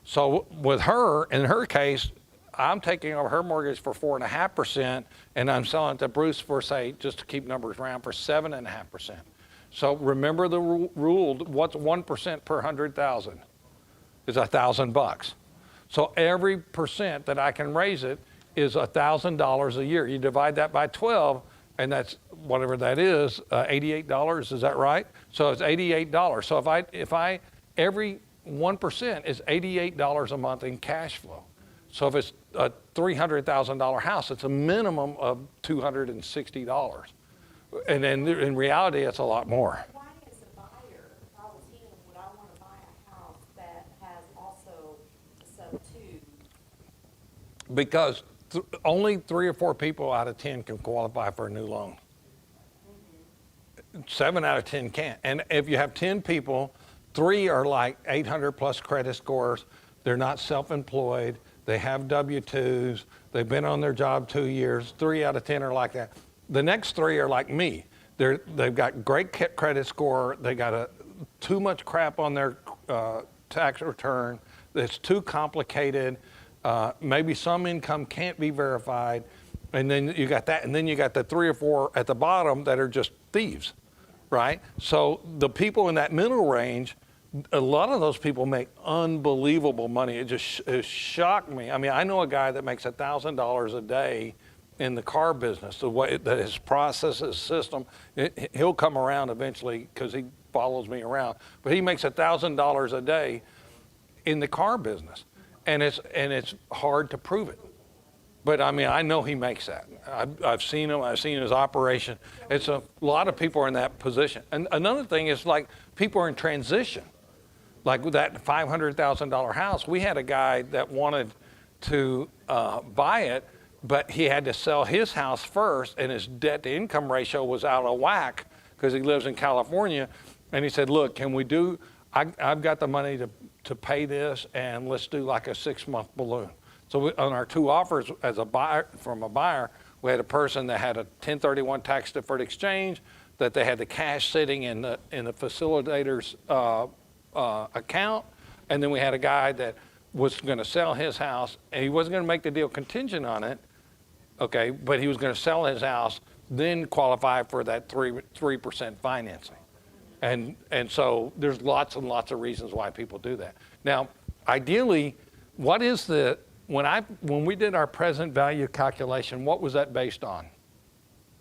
So with her, in her case, I'm taking over her mortgage for 4.5%, and I'm selling it to Bruce for, say, just to keep numbers round, for 7.5%. So remember the rule, what's 1% per 100,000 is $1,000. So every percent that I can raise it is $1,000 a year. You divide that by 12, and that's whatever that is, $88, is that right? So it's $88. So if I every 1% is $88 a month in cash flow. So if it's a $300,000 house, it's a minimum of $260. And then in reality, it's a lot more.
Why as a buyer, if I was him, would I want to buy a house that has also a sub-2?
Because only 3 or 4 people out of 10 can qualify for a new loan. 7 out of 10 can't. And if you have 10 people, 3 are like 800 plus credit scores. They're not self-employed. They have W-2s. They've been on their job 2 years. 3 out of 10 are like that. The next 3 are like me. They've got great credit score. They got too much crap on their tax return. It's too complicated. Maybe some income can't be verified. And then you got that. And then you got the 3 or 4 at the bottom that are just thieves, right? So the people in that middle range, a lot of those people make unbelievable money. It shocked me. I mean, I know a guy that makes $1,000 a day in the car business, the way that his process, his system, he'll come around eventually because he follows me around. But he makes $1,000 a day in the car business, and it's hard to prove it. But I mean, I know he makes that. I've seen him. I've seen his operation. It's a lot of people are in that position. And another thing is like people are in transition. Like with that $500,000 house, we had a guy that wanted to buy it, but he had to sell his house first, and his debt-to-income ratio was out of whack because he lives in California. And he said, look, can we do, I've got the money to pay this, and let's do like a 6-month balloon. So on our 2 offers as a buyer, from a buyer, we had a person that had a 1031 tax-deferred exchange, that they had the cash sitting in the facilitator's account, and then we had a guy that was going to sell his house, and he wasn't going to make the deal contingent on it, okay, but he was going to sell his house, then qualify for that 3% financing. And so there's lots and lots of reasons why people do that. Now, ideally, what is when we did our present value calculation, what was that based on?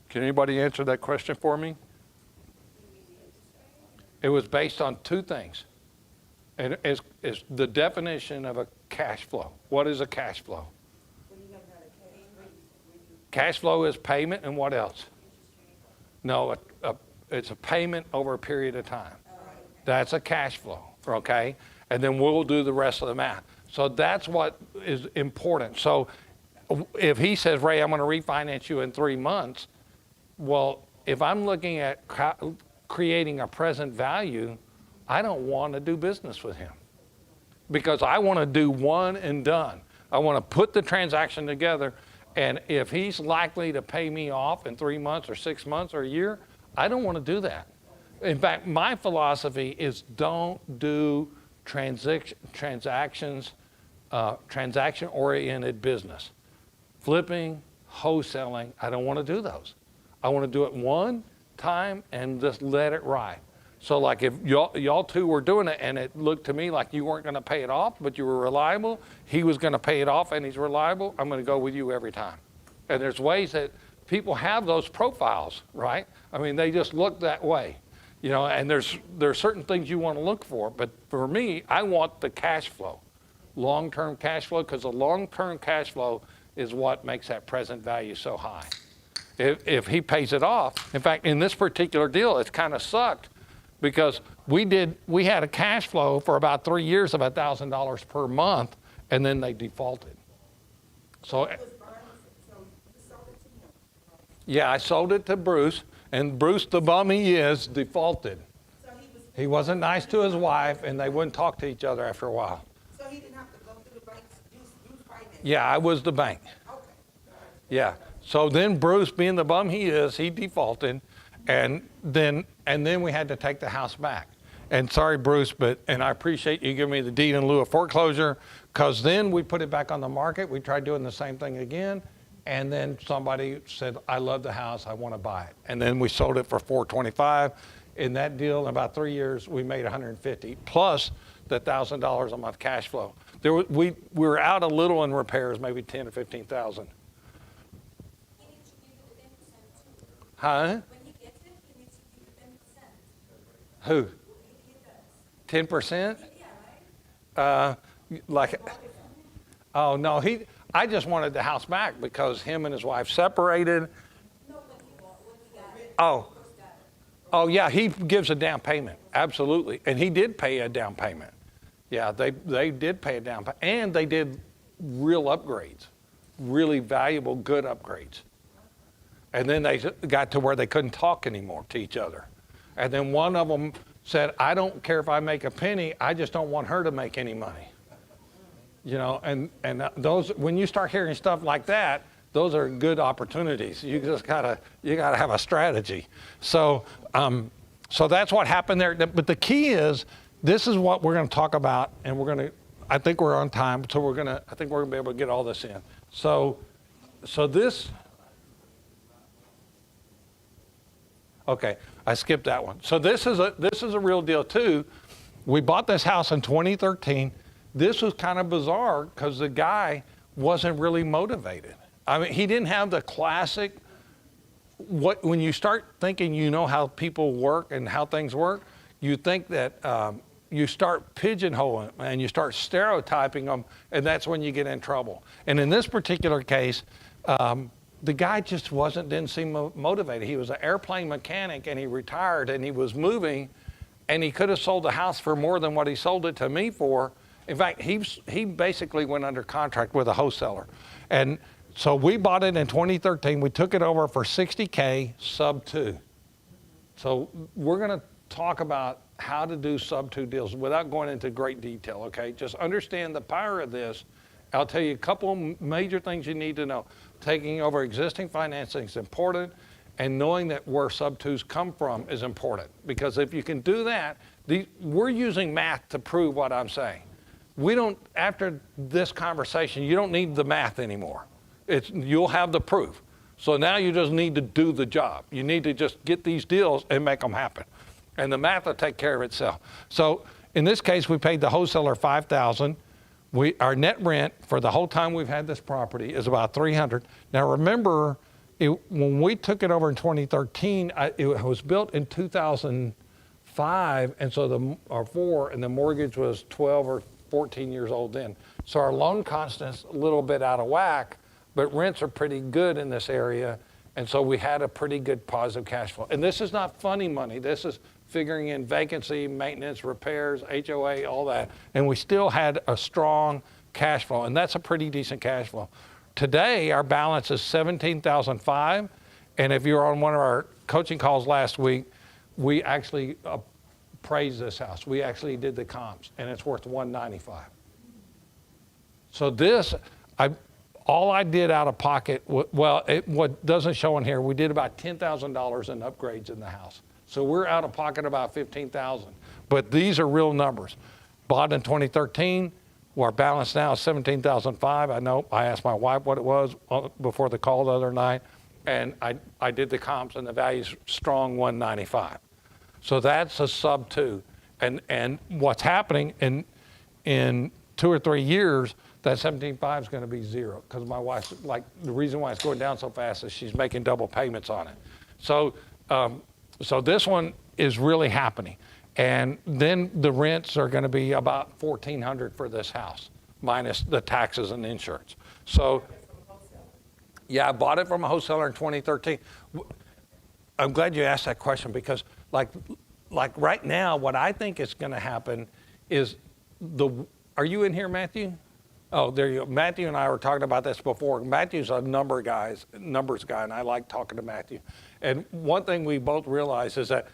Can anybody answer that question for me? It was based on 2 things. And is the definition of a cash flow. What is a cash flow? Cash flow is payment, and what else? No, it's a payment over a period of time. That's a cash flow, okay? And then we'll do the rest of the math. So that's what is important. So if he says, Ray, I'm going to refinance you in 3 months, well, if I'm looking at creating a present value, I don't want to do business with him because I want to do one and done. I want to put the transaction together, and if he's likely to pay me off in 3 months or 6 months or a year, I don't want to do that. In fact, my philosophy is don't do transaction-oriented business. Flipping, wholesaling, I don't want to do those. I want to do it one time and just let it ride. So like if y'all 2 were doing it and it looked to me like you weren't going to pay it off, but you were reliable, he was going to pay it off and he's reliable, I'm going to go with you every time. And there's ways that people have those profiles, right? I mean, they just look that way, you know, and there's certain things you want to look for. But for me, I want the cash flow, long-term cash flow, because the long-term cash flow is what makes that present value so high. If he pays it off, in fact, in this particular deal, it's kind of sucked because we had a cash flow for about 3 years of $1,000 per month, and then they defaulted. So, yeah, I sold it to Bruce, and Bruce, the bum he is, defaulted. He wasn't nice to his wife, and they wouldn't talk to each other after a while.
So he didn't have to go through the banks, use finance?
Yeah, I was the bank.
Okay.
Yeah. So then Bruce, being the bum he is, he defaulted, and then we had to take the house back. And sorry, Bruce, and I appreciate you giving me the deed in lieu of foreclosure, because then we put it back on the market. We tried doing the same thing again, and then somebody said, I love the house, I want to buy it. And then we sold it for $425. In that deal, in about 3 years, we made $150 plus the $1,000 a month cash flow. We were out a little in repairs, maybe $10,000 or $15,000. Huh?
When he gets it, he needs to give you 10%.
Who?
He does.
10%?
Yeah, right?
Like, oh no, I just wanted the house back because him and his wife separated.
No, when he got it.
Oh,
First got it.
oh yeah, he gives a down payment, absolutely, and he did pay a down payment. Yeah, they did pay a down payment, and they did real upgrades, really valuable, good upgrades. And then they got to where they couldn't talk anymore to each other. And then one of them said, I don't care if I make a penny, I just don't want her to make any money. You know, and those, when you start hearing stuff like that, those are good opportunities. You just gotta have a strategy. So that's what happened there. But the key is, this is what we're gonna talk about, and I think we're on time, so I think we're gonna be able to get all this in. So this, okay, I skipped that one. So this is a real deal too. We bought this house in 2013. This was kind of bizarre because the guy wasn't really motivated. I mean, he didn't have the classic, when you start thinking you know how people work and how things work, you think that you start pigeonholing and you start stereotyping them, and that's when you get in trouble. And in this particular case, the guy just didn't seem motivated. He was an airplane mechanic, and he retired, and he was moving, and he could have sold the house for more than what he sold it to me for. In fact, he basically went under contract with a wholesaler. And so we bought it in 2013. We took it over for $60K, sub 2. So we're going to talk about how to do sub 2 deals without going into great detail, okay? Just understand the power of this. I'll tell you a couple major things you need to know. Taking over existing financing is important, and knowing that where sub 2s come from is important. Because if you can do that, we're using math to prove what I'm saying. After this conversation, you don't need the math anymore. You'll have the proof. So now you just need to do the job. You need to just get these deals and make them happen. And the math will take care of itself. So in this case, we paid the wholesaler $5,000. Our net rent for the whole time we've had this property is about $300. Now remember, when we took it over in 2013, it was built in 2005, and so the mortgage was 12 or 14 years old then. So our loan constant's a little bit out of whack, but rents are pretty good in this area, and so we had a pretty good positive cash flow. And this is not funny money. This is figuring in vacancy, maintenance, repairs, HOA, all that. And we still had a strong cash flow, and that's a pretty decent cash flow. Today, our balance is $17,500, and if you were on one of our coaching calls last week, we actually appraised this house. We actually did the comps, and it's worth $195. So this, all I did out of pocket, what doesn't show in here, we did about $10,000 in upgrades in the house. So we're out of pocket about $15,000. But these are real numbers. Bought in 2013, our balance now is $17,500. I know, I asked my wife what it was before the call the other night, and I did the comps, and the value's strong $195. So that's a sub 2. And what's happening in 2 or 3 years, that 17.5 is going to be zero because my wife's like, the reason why it's going down so fast is she's making double payments on it. So, so this one is really happening. And then the rents are going to be about $1,400 for this house, minus the taxes and insurance. So, yeah, I bought it from a wholesaler in 2013. I'm glad you asked that question because, like right now, what I think is going to happen is Are you in here, Matthew? Oh, there you go. Matthew and I were talking about this before. Matthew's a numbers guy, and I like talking to Matthew. And one thing we both realize is that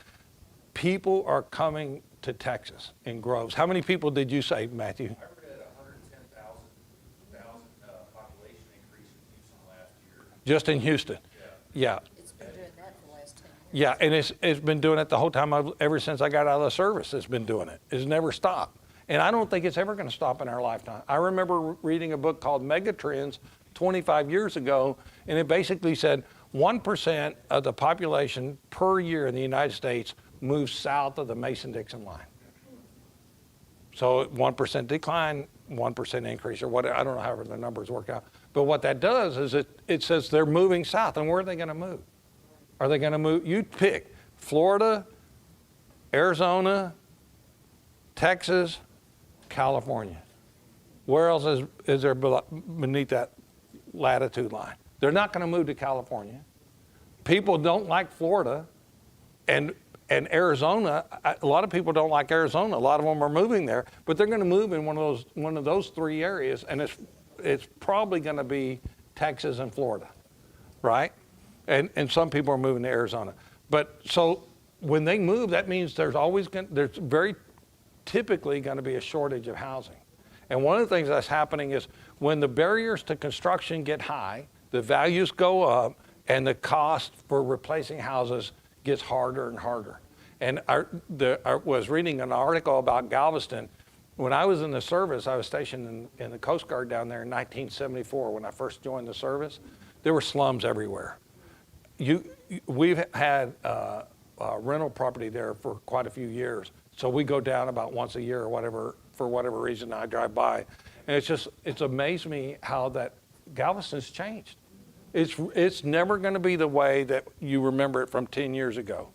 people are coming to Texas in groves. How many people did you say, Matthew?
I read 110,000 population increase in Houston last year.
Just in Houston? Yeah.
It's been doing that for the last 10 years.
Yeah, and it's been doing it the whole time, ever since I got out of the service, it's been doing it. It's never stopped. And I don't think it's ever going to stop in our lifetime. I remember reading a book called Megatrends 25 years ago, and it basically said 1% of the population per year in the United States moves south of the Mason-Dixon line. So 1% decline, 1% increase, or whatever. I don't know however the numbers work out. But what that does is it says they're moving south. And where are they going to move? Are they going to move? You pick Florida, Arizona, Texas, California. Where else is there beneath that latitude line? They're not going to move to California. People don't like Florida, and Arizona. A lot of people don't like Arizona. A lot of them are moving there, but they're going to move in one of those three areas, and it's probably going to be Texas and Florida, right? And some people are moving to Arizona. But so when they move, that means there's very typically going to be a shortage of housing. And one of the things that's happening is when the barriers to construction get high, the values go up, and the cost for replacing houses gets harder and harder. And I was reading an article about Galveston. When I was in the service, I was stationed in the Coast Guard down there in 1974 when I first joined the service. There were slums everywhere. We've had rental property there for quite a few years. So we go down about once a year or whatever, for whatever reason I drive by. And it's amazed me how that Galveston's changed. It's never going to be the way that you remember it from 10 years ago.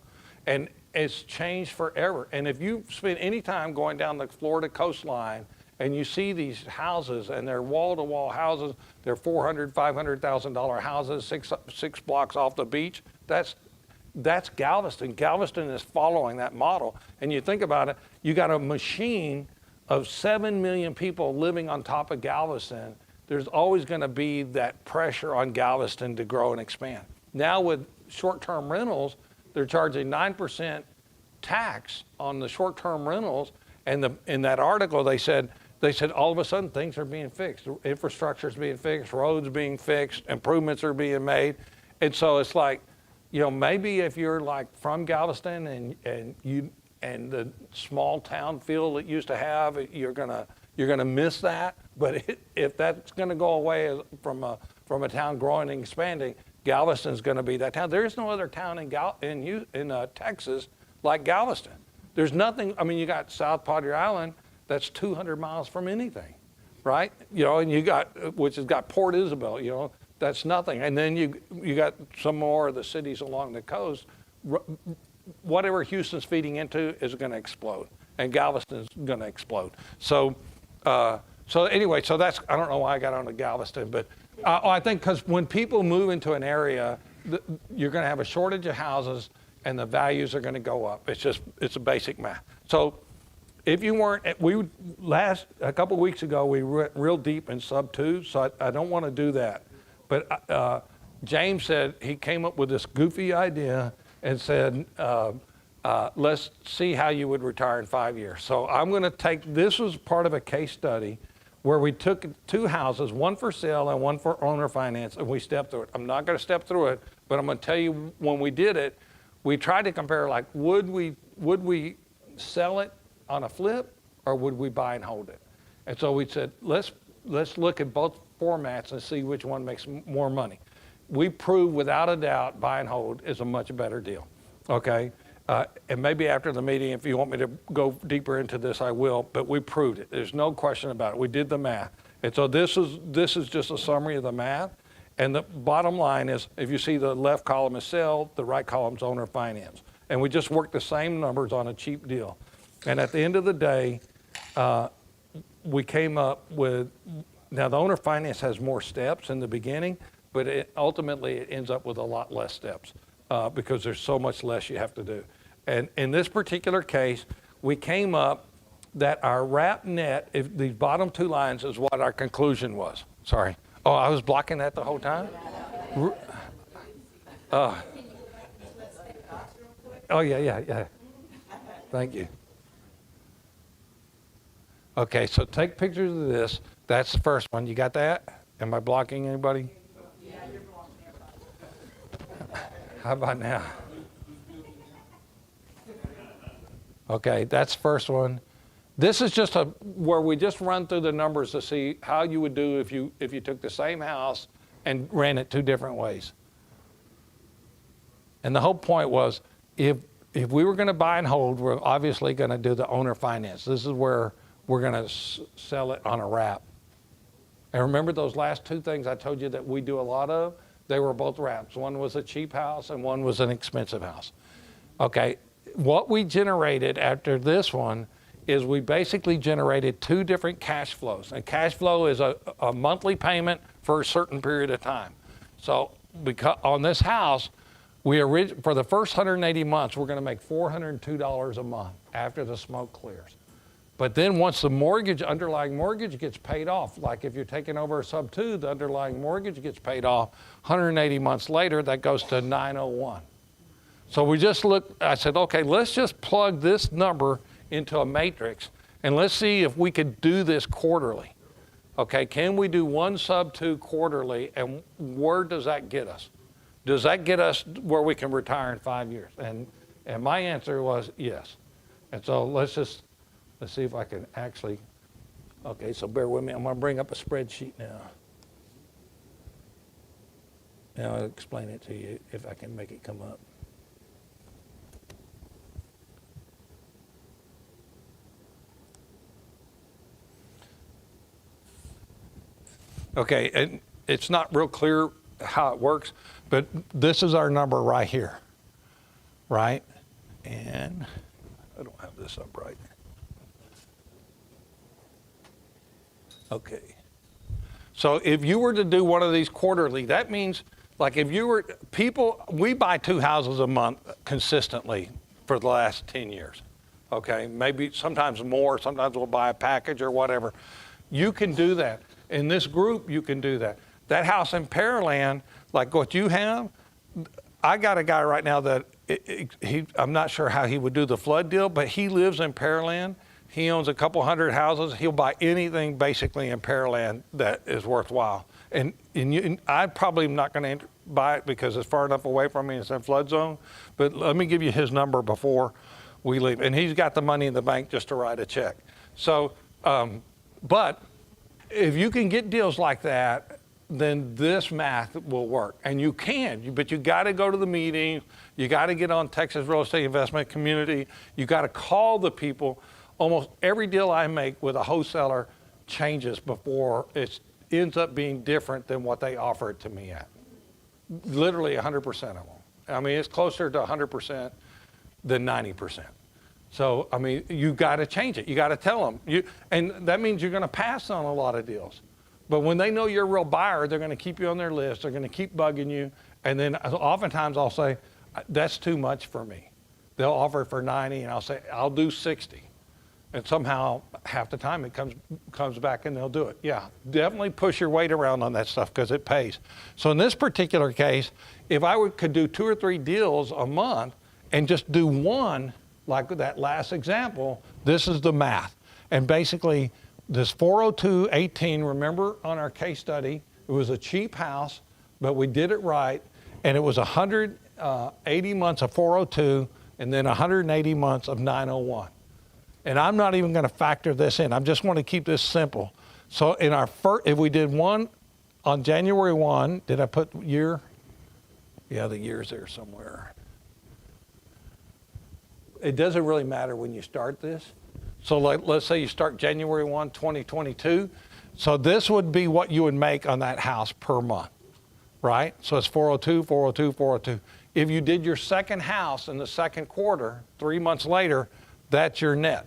And it's changed forever. And if you spend any time going down the Florida coastline and you see these houses and they're wall-to-wall houses, they're $400,000, $500,000 houses, six blocks off the beach, that's Galveston. Galveston is following that model. And you think about it, you got a machine of 7 million people living on top of Galveston. There's always going to be that pressure on Galveston to grow and expand. Now with short-term rentals, they're charging 9% tax on the short-term rentals. And in that article, they said all of a sudden things are being fixed. Infrastructure is being fixed, roads being fixed, improvements are being made. And so it's like, maybe if you're like from Galveston and the small town feel it used to have, you're gonna miss that. But if that's gonna go away from a town growing and expanding, Galveston's gonna be that town. There is no other town in Texas like Galveston. There's nothing. I mean, you got South Padre Island, that's 200 miles from anything, right? And you got which has got Port Isabel, That's nothing. And then you got some more of the cities along the coast. Whatever Houston's feeding into is going to explode, and Galveston's going to explode. So anyway, that's, I don't know why I got onto Galveston, but I think because when people move into an area, you're going to have a shortage of houses, and the values are going to go up. It's a basic math. So if you weren't, a couple of weeks ago, we went real deep in sub 2, so I don't want to do that. But James said he came up with this goofy idea and said, let's see how you would retire in 5 years. So I'm going to this was part of a case study where we took 2 houses, one for sale and one for owner finance, and we stepped through it. I'm not going to step through it, but I'm going to tell you when we did it, we tried to compare, like, would we sell it on a flip or would we buy and hold it? And so we said, let's look at both formats and see which one makes more money. We proved without a doubt buy and hold is a much better deal, okay? And maybe after the meeting, if you want me to go deeper into this, I will, but we proved it. There's no question about it. We did the math. And so this is just a summary of the math. And the bottom line is, if you see the left column is sale, the right column is owner finance. And we just worked the same numbers on a cheap deal. And at the end of the day, we came up with, now the owner finance has more steps in the beginning, but ultimately it ends up with a lot less steps because there's so much less you have to do. And in this particular case, we came up that our wrap net, if these bottom two lines is what our conclusion was. Sorry. Oh, I was blocking that the whole time? Oh, yeah. Thank you. Okay, so take pictures of this. That's the first one. You got that? Am I blocking anybody? Yeah, you're blocking everybody. How about now? Okay, that's the first one. This is just where we just run through the numbers to see how you would do if you took the same house and ran it two different ways. And the whole point was, if we were going to buy and hold, we're obviously going to do the owner finance. This is where we're going to sell it on a wrap. And remember those last two things I told you that we do a lot of? They were both wraps. One was a cheap house and one was an expensive house. Okay, what we generated after this one is we basically generated two different cash flows. And cash flow is a monthly payment for a certain period of time. So because on this house, for the first 180 months, we're going to make $402 a month after the smoke clears. But then once the underlying mortgage gets paid off, like if you're taking over a sub 2, the underlying mortgage gets paid off, 180 months later, that goes to 901. So we just I said, okay, let's just plug this number into a matrix and let's see if we could do this quarterly. Okay, can we do one sub 2 quarterly, and where does that get us? Does that get us where we can retire in 5 years? And my answer was yes. And so let's see if I can actually, okay, so bear with me. I'm going to bring up a spreadsheet now. And I'll explain it to you if I can make it come up. Okay, and it's not real clear how it works, but this is our number right here, right? And I don't have this up right. Okay. So if you were to do one of these quarterly, that means, like if you were, we buy 2 houses a month consistently for the last 10 years. Okay, maybe sometimes more, sometimes we'll buy a package or whatever. You can do that. In this group, you can do that. That house in Pearland, like what you have, I got a guy right now that I'm not sure how he would do the flood deal, but he lives in Pearland. He owns a couple hundred houses. He'll buy anything basically in Pearland that is worthwhile. And I probably am not going to buy it because it's far enough away from me. It's in flood zone. But let me give you his number before we leave. And he's got the money in the bank just to write a check. So, but if you can get deals like that, then this math will work. And you can, but you got to go to the meeting. You got to get on Texas Real Estate Investment Community. You got to call the people. Almost every deal I make with a wholesaler changes before it ends up being different than what they offer it to me at. Literally 100% of them. I mean, it's closer to 100% than 90%. So, I mean, you got to change it. You got to tell them. And that means you're going to pass on a lot of deals. But when they know you're a real buyer, they're going to keep you on their list. They're going to keep bugging you. And then oftentimes I'll say, that's too much for me. They'll offer it for 90, and I'll say, I'll do 60. And somehow, half the time, it comes back and they'll do it. Yeah, definitely push your weight around on that stuff because it pays. So in this particular case, if I could do 2 or 3 deals a month and just do one, like that last example, this is the math. And basically, this 40218, remember on our case study, it was a cheap house, but we did it right, and it was 180 months of 402 and then 180 months of 901. And I'm not even going to factor this in. I just want to keep this simple. So in our first, if we did one on January 1, did I put year? Yeah, the year's there somewhere. It doesn't really matter when you start this. So let's say you start January 1, 2022. So this would be what you would make on that house per month, right? So it's 402, 402, 402. If you did your second house in the second quarter, 3 months later, that's your net.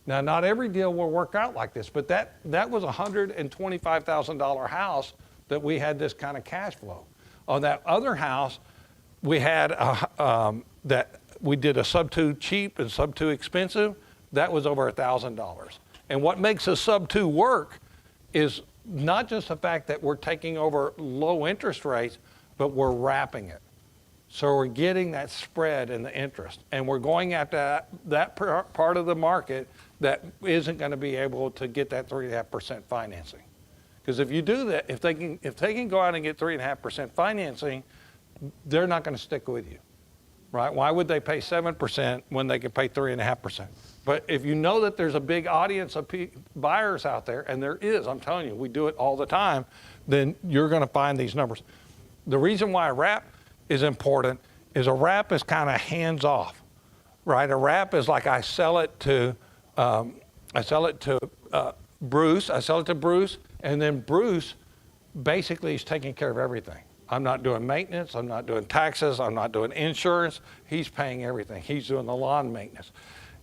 Now, not every deal will work out like this, but that was a $125,000 house that we had this kind of cash flow. On that other house, we had that we did a sub 2 cheap and sub 2 expensive. That was over $1,000. And what makes a sub 2 work is not just the fact that we're taking over low interest rates, but we're wrapping it. So we're getting that spread in the interest, and we're going after that part of the market that isn't going to be able to get that 3.5% financing. Because if you do that, if they can go out and get 3.5% financing, they're not going to stick with you, right? Why would they pay 7% when they can pay 3.5%? But if you know that there's a big audience of buyers out there, and there is, I'm telling you, we do it all the time, then you're going to find these numbers. The reason why a wrap is important is a wrap is kind of hands off, right? A wrap is like I sell it to Bruce, and then Bruce basically is taking care of everything. I'm not doing maintenance, I'm not doing taxes, I'm not doing insurance. He's paying everything. He's doing the lawn maintenance.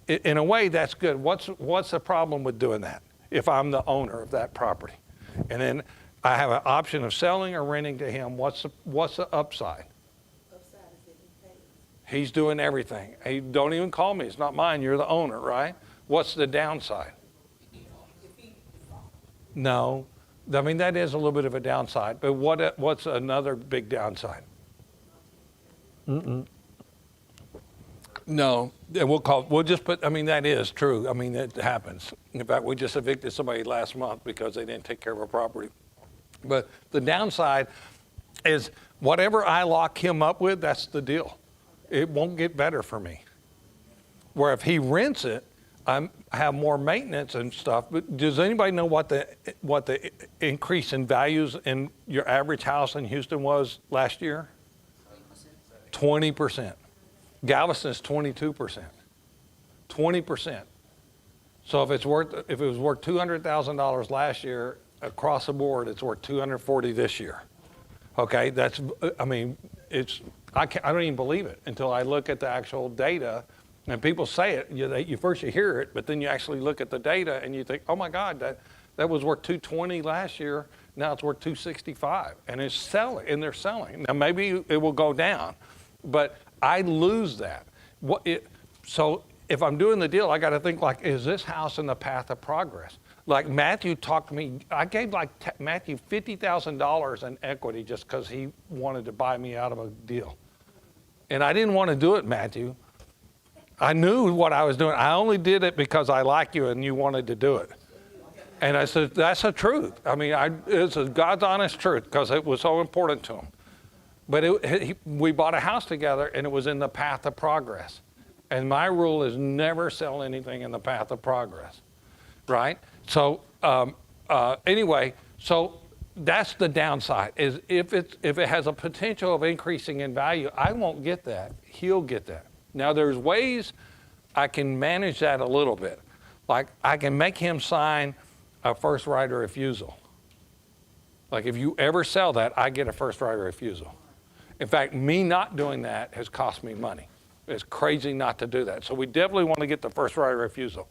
In a way, that's good. What's the problem with doing that if I'm the owner of that property? And then I have an option of selling or renting to him. What's the upside? He's doing everything. Hey, don't even call me. It's not mine. You're the owner, right? What's the downside? No. I mean, that is a little bit of a downside. But what's another big downside? No. We'll just put, I mean, that is true. I mean, it happens. In fact, we just evicted somebody last month because they didn't take care of a property. But the downside is whatever I lock him up with, that's the deal. It won't get better for me. Where if he rents it, I have more maintenance and stuff. But does anybody know what the increase in values in your average house in Houston was last year? 20%. Galveston is 22%. 20%. So if it was worth $200,000 last year across the board, it's worth $240,000 this year. Okay, I don't even believe it until I look at the actual data. And people say it, you first hear it, but then you actually look at the data and you think, oh my God, that was worth $220 last year. Now it's worth $265, and it's selling, and they're selling. Now maybe it will go down, but I lose that. So if I'm doing the deal, I got to think like, is this house in the path of progress? Like Matthew talked to me, I gave Matthew $50,000 in equity just because he wanted to buy me out of a deal. And I didn't want to do it, Matthew. I knew what I was doing. I only did it because I like you and you wanted to do it. And I said, that's the truth. I mean, it's God's honest truth because it was so important to him. But we bought a house together and it was in the path of progress. And my rule is never sell anything in the path of progress, right? So anyway, so that's the downside, is if it has a potential of increasing in value, I won't get that. He'll get that. Now, there's ways I can manage that a little bit. Like, I can make him sign a first right of refusal. Like, if you ever sell that, I get a first right of refusal. In fact, me not doing that has cost me money. It's crazy not to do that. So we definitely want to get the first right of refusal.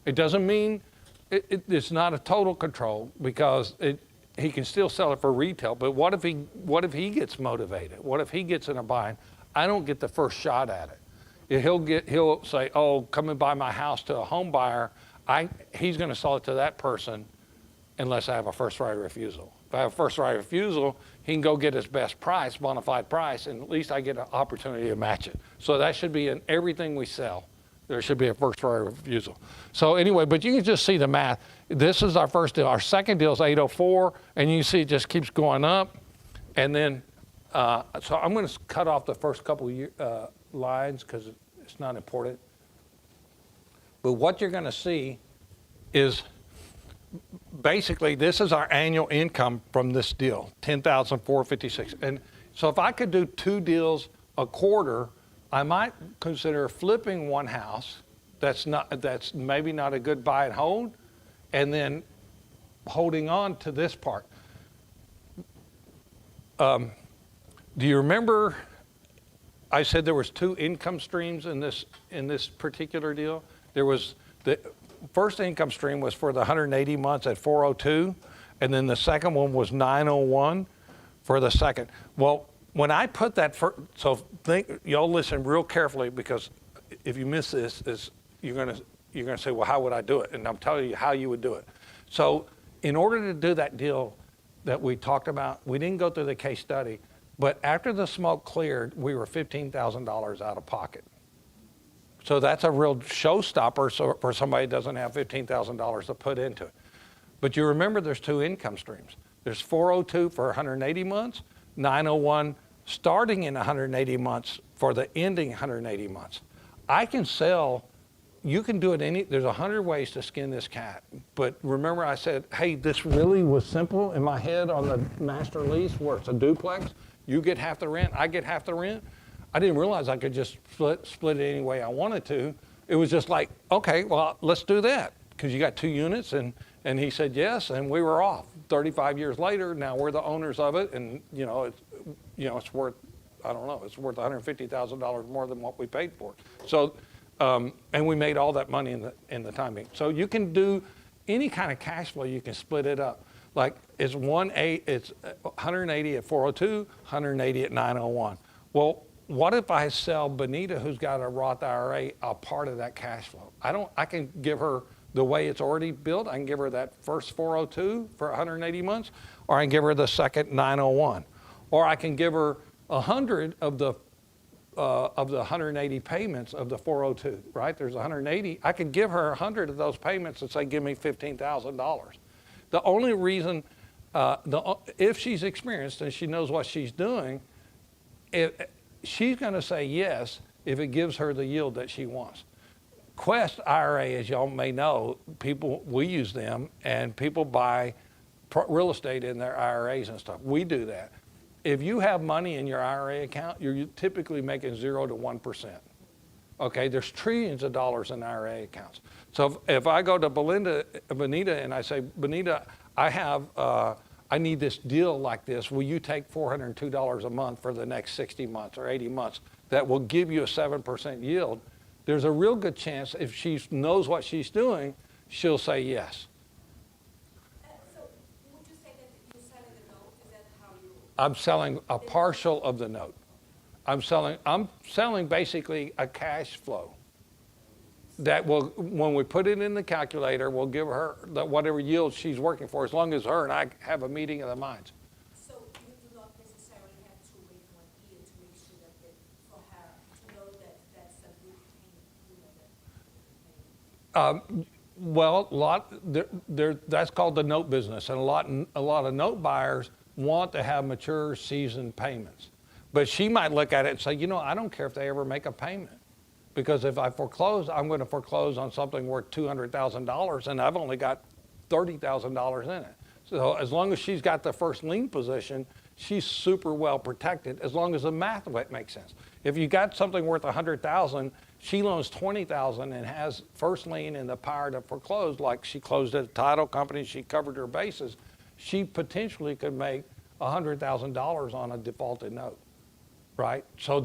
It doesn't mean it's not a total control because he can still sell it for retail. But what if he gets motivated? What if he gets in a bind? I don't get the first shot at it. He'll say, "Oh, come and buy my house," to a home buyer. He's going to sell it to that person unless I have a first right of refusal. If I have a first right of refusal, he can go get his best price, bona fide price, and at least I get an opportunity to match it. So that should be in everything we sell. There should be a first right of refusal. So anyway, but you can just see the math. This is our first deal. Our second deal is 804, and you can see it just keeps going up. And then, so I'm going to cut off the first couple lines because it's not important. But what you're going to see is basically this is our annual income from this deal, $10,456. And so if I could do 2 deals a quarter, I might consider flipping one house that's maybe not a good buy and hold, and then holding on to this part. Do you remember I said there was 2 income streams in this particular deal? There was the first income stream was for the 180 months at 402, and then the second one was 901 for the second. Well, when I put that so y'all listen real carefully, because if you miss this, you're gonna say, well, how would I do it? And I'm telling you how you would do it. So in order to do that deal that we talked about, we didn't go through the case study, but after the smoke cleared, we were $15,000 out of pocket. So that's a real showstopper for somebody that doesn't have $15,000 to put into it. But you remember there's 2 income streams. There's 402 for 180 months, 901 starting in 180 months for the ending 180 months. I can sell, you can do it there's 100 ways to skin this cat. But remember I said, hey, this really was simple in my head on the master lease where it's a duplex. You get half the rent, I get half the rent. I didn't realize I could just split it any way I wanted to. It was just like, okay, well, let's do that. Because you got 2 units, and he said yes, and we were off. 35 years later, now we're the owners of it, and it's worth, I don't know, it's worth $150,000 more than what we paid for it. So, and we made all that money in the time being. So you can do any kind of cash flow, you can split it up. Like it's 180 at 402, 180 at 901. Well, what if I sell Benita, who's got a Roth IRA, a part of that cash flow? I can give her the way it's already built. I can give her that first 402 for 180 months, or I can give her the second 901, or I can give her 100 of the 180 payments of the 402. Right? There's 180. I could give her 100 of those payments and say, give me $15,000. The only reason, if she's experienced and she knows what she's doing, she's going to say yes if it gives her the yield that she wants. Quest IRA, as y'all may know, we use them, and people buy real estate in their IRAs and stuff. We do that. If you have money in your IRA account, you're typically making 0 to 1%. Okay, there's trillions of dollars in IRA accounts. So if I go to Benita, and I say, Benita, I need this deal like this. Will you take $402 a month for the next 60 months or 80 months? That will give you a 7% yield. There's a real good chance if she knows what she's doing, she'll say yes.
So would you say that you're selling the note? Is that how you?
I'm selling a partial of the note. I'm selling basically a cash flow that will, when we put it in the calculator, will give her whatever yield she's working for, as long as her and I have a meeting of the minds.
So you do not necessarily have to wait 1 year to make sure that for her to know that that's a good payment,
Well, that's called the note business, and a lot of note buyers want to have mature, seasoned payments. But she might look at it and say, I don't care if they ever make a payment, because if I foreclose, I'm going to foreclose on something worth $200,000, and I've only got $30,000 in it. So as long as she's got the first lien position, she's super well protected, as long as the math of it makes sense. If you got something worth $100,000, she loans $20,000 and has first lien and the power to foreclose, like she closed at a title company, she covered her bases, she potentially could make $100,000 on a defaulted note, right? So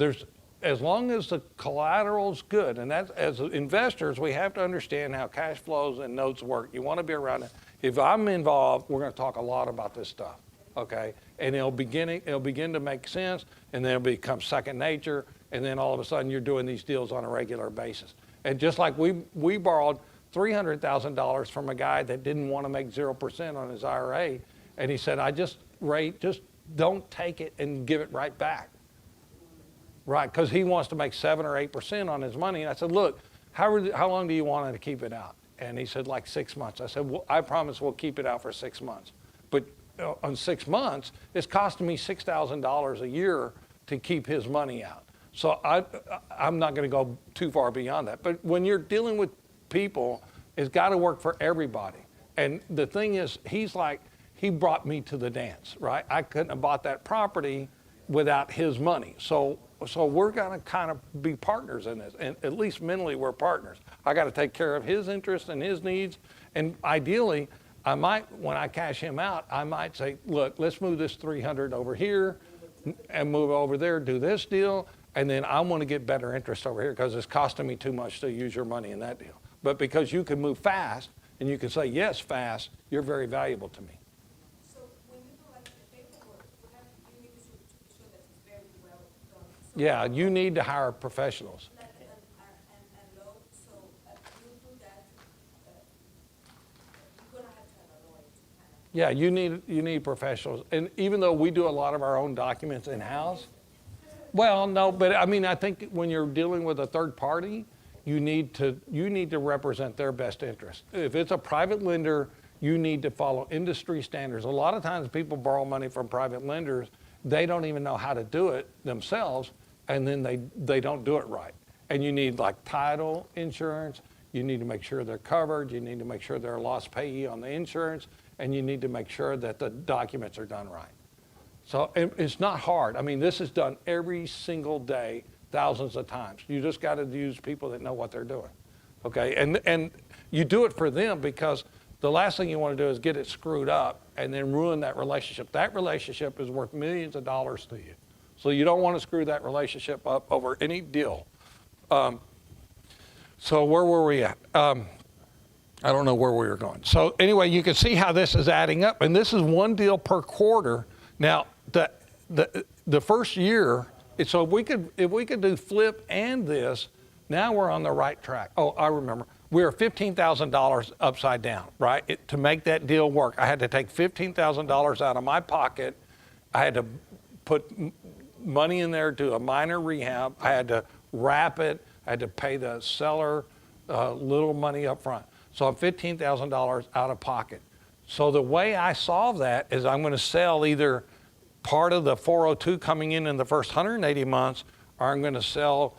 as long as the collateral's good, and that's, as investors, we have to understand how cash flows and notes work. You want to be around it. If I'm involved, we're going to talk a lot about this stuff, okay? And it'll begin to make sense, and then it'll become second nature, and then all of a sudden you're doing these deals on a regular basis. And just like we borrowed $300,000 from a guy that didn't want to make 0% on his IRA, and he said, just don't take it and give it right back. Right, because he wants to make 7 or 8% on his money. And I said, look, how long do you want to keep it out? And he said, like 6 months. I said, well, I promise we'll keep it out for 6 months. But on 6 months, it's costing me $6,000 a year to keep his money out. So I'm not going to go too far beyond that. But when you're dealing with people, it's got to work for everybody. And the thing is, he brought me to the dance, right? I couldn't have bought that property without his money. So we're going to kind of be partners in this, and at least mentally we're partners. I got to take care of his interests and his needs, and ideally I might, when I cash him out, I might say, look, let's move this 300 over here and move over there, do this deal, and then I want to get better interest over here because it's costing me too much to use your money in that deal. But because you can move fast and you can say yes fast, you're very valuable to me.
So when you do like the paperwork, you need to show that it's very well done. So
Yeah, you need to hire professionals.
and low, so you do that, you're gonna have to have a lawyer to kind of.
Yeah, you need professionals. And even though we do a lot of our own documents in-house, well, no, but I mean, I think when you're dealing with a third party, you need to represent their best interest. If it's a private lender, you need to follow industry standards. A lot of times people borrow money from private lenders, they don't even know how to do it themselves, and then they don't do it right. And you need like title insurance, you need to make sure they're covered, you need to make sure they're a lost payee on the insurance, and you need to make sure that the documents are done right. So it's not hard. I mean, this is done every single day, thousands of times. You just got to use people that know what they're doing, okay? And you do it for them because the last thing you want to do is get it screwed up and then ruin that relationship. That relationship is worth millions of dollars to you. So you don't want to screw that relationship up over any deal. So where were we at? I don't know where we were going. So anyway, you can see how this is adding up, and this is one deal per quarter. Now, the first year, so if we could do flip and this, now we're on the right track. Oh, I remember. We were $15,000 upside down, right? To make that deal work, I had to take $15,000 out of my pocket. I had to put money in there, do a minor rehab. I had to wrap it. I had to pay the seller little money up front. So I'm $15,000 out of pocket. So the way I solve that is I'm going to sell either part of the 402 coming in the first 180 months, or I'm going to sell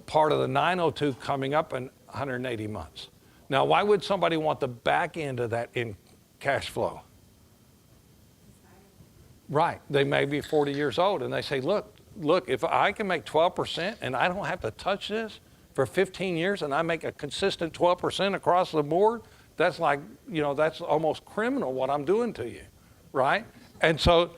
part of the 902 coming up in 180 months. Now, why would somebody want the back end of that in cash flow? Right. They may be 40 years old, and they say, look, if I can make 12% and I don't have to touch this for 15 years and I make a consistent 12% across the board, that's like, that's almost criminal what I'm doing to you, right? And so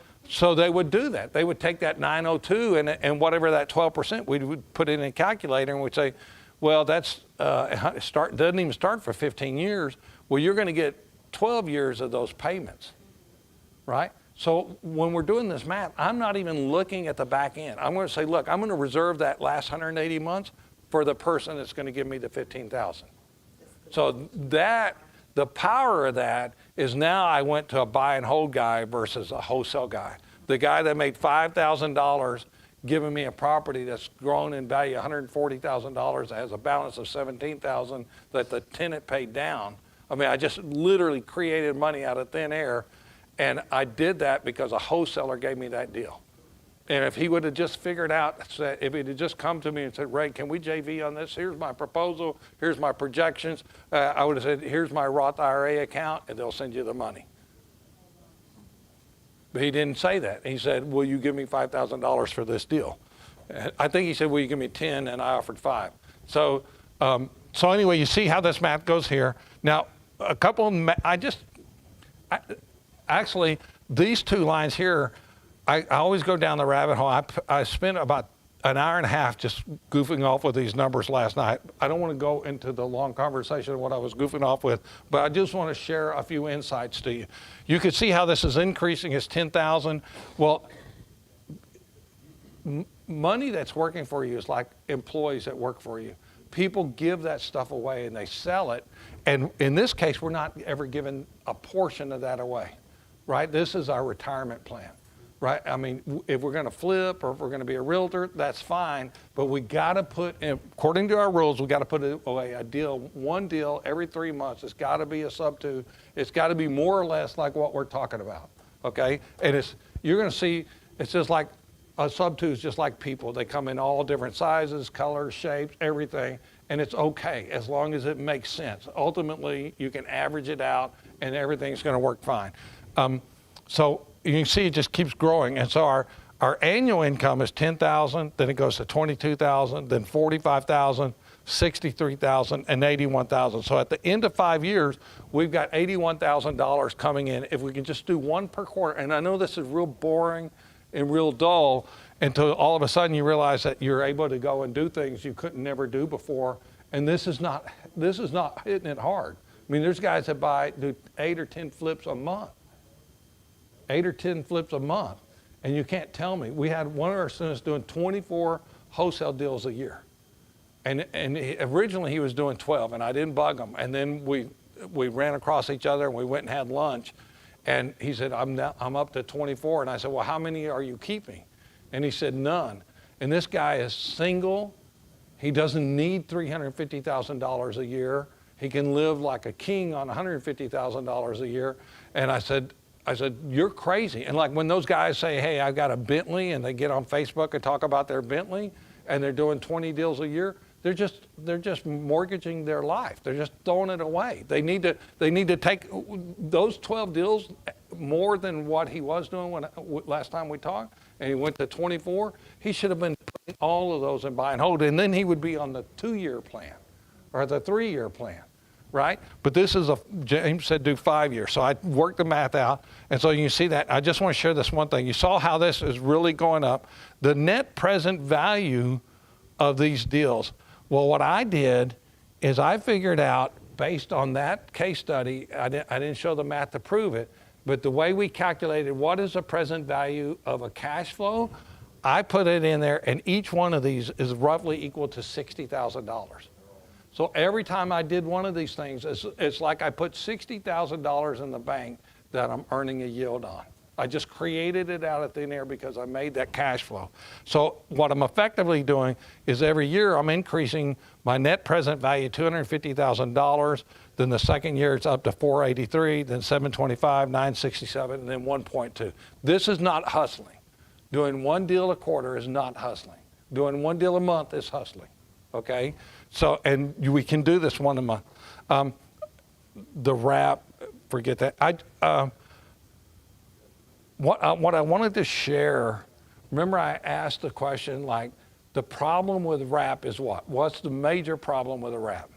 they would do that. They would take that 902 and whatever that 12%, we would put it in a calculator and we'd say, well, that's doesn't even start for 15 years. Well, you're going to get 12 years of those payments, right? So when we're doing this math, I'm not even looking at the back end. I'm going to say, look, I'm going to reserve that last 180 months for the person that's going to give me the $15,000. So the power of that is now I went to a buy and hold guy versus a wholesale guy. The guy that made $5,000 giving me a property that's grown in value $140,000 that has a balance of $17,000 that the tenant paid down. I mean, I just literally created money out of thin air, and I did that because a wholesaler gave me that deal. And if he would have just figured out, if he had just come to me and said, Ray, can we JV on this? Here's my proposal. Here's my projections. I would have said, here's my Roth IRA account, and they'll send you the money. But he didn't say that. He said, will you give me $5,000 for this deal? I think he said, will you give me 10? And I offered 5. So anyway, you see how this math goes here. Now, actually, these two lines here, I always go down the rabbit hole. I spent about an hour and a half just goofing off with these numbers last night. I don't want to go into the long conversation of what I was goofing off with, but I just want to share a few insights to you. You can see how this is increasing. It's 10,000. Well, money that's working for you is like employees that work for you. People give that stuff away and they sell it. And in this case, we're not ever giving a portion of that away, right? This is our retirement plan. Right? I mean, if we're going to flip or if we're going to be a realtor, that's fine. But we got to put, according to our rules, we got to put away one deal every 3 months. It's got to be a sub-2. It's got to be more or less like what we're talking about. Okay? And you're going to see, it's just like a sub-2 is just like people. They come in all different sizes, colors, shapes, everything. And it's okay as long as it makes sense. Ultimately, you can average it out and everything's going to work fine. So you can see it just keeps growing. And so our annual income is $10,000, then it goes to $22,000, then $45,000, $63,000 and $81,000. So at the end of 5 years, we've got $81,000 coming in. If we can just do one per quarter, and I know this is real boring and real dull until all of a sudden you realize that you're able to go and do things you couldn't never do before. And this is not hitting it hard. I mean, there's guys that do 8 or 10 flips a month. 8 or 10 flips a month. And you can't tell me. We had one of our students doing 24 wholesale deals a year. And originally he was doing 12, and I didn't bug him. And then we ran across each other, and we went and had lunch. And he said, I'm up to 24. And I said, well, how many are you keeping? And he said, none. And this guy is single. He doesn't need $350,000 a year. He can live like a king on $150,000 a year. And I said, you're crazy. And like when those guys say, hey, I've got a Bentley, and they get on Facebook and talk about their Bentley, and they're doing 20 deals a year, they're just mortgaging their life. They're just throwing it away. They need to take those 12 deals more than what he was doing last time we talked, and he went to 24. He should have been putting all of those in buy and hold, and then he would be on the 2-year plan or the 3-year plan, right? But this is James said do 5 years. So I worked the math out, and so you see that. I just want to share this one thing. You saw how this is really going up. The net present value of these deals. Well, what I did is I figured out, based on that case study, I didn't show the math to prove it, but the way we calculated what is the present value of a cash flow, I put it in there, and each one of these is roughly equal to $60,000. So every time I did one of these things, it's like I put $60,000 in the bank that I'm earning a yield on. I just created it out of thin air because I made that cash flow. So what I'm effectively doing is every year I'm increasing my net present value $250,000. Then the second year it's up to 483, then 725, 967, and then 1.2. This is not hustling. Doing one deal a quarter is not hustling. Doing one deal a month is hustling. Okay? So, and we can do this one a month. The wrap, forget that. What I wanted to share, remember I asked the question, like, the problem with wrap is what? What's the major problem with a wrap?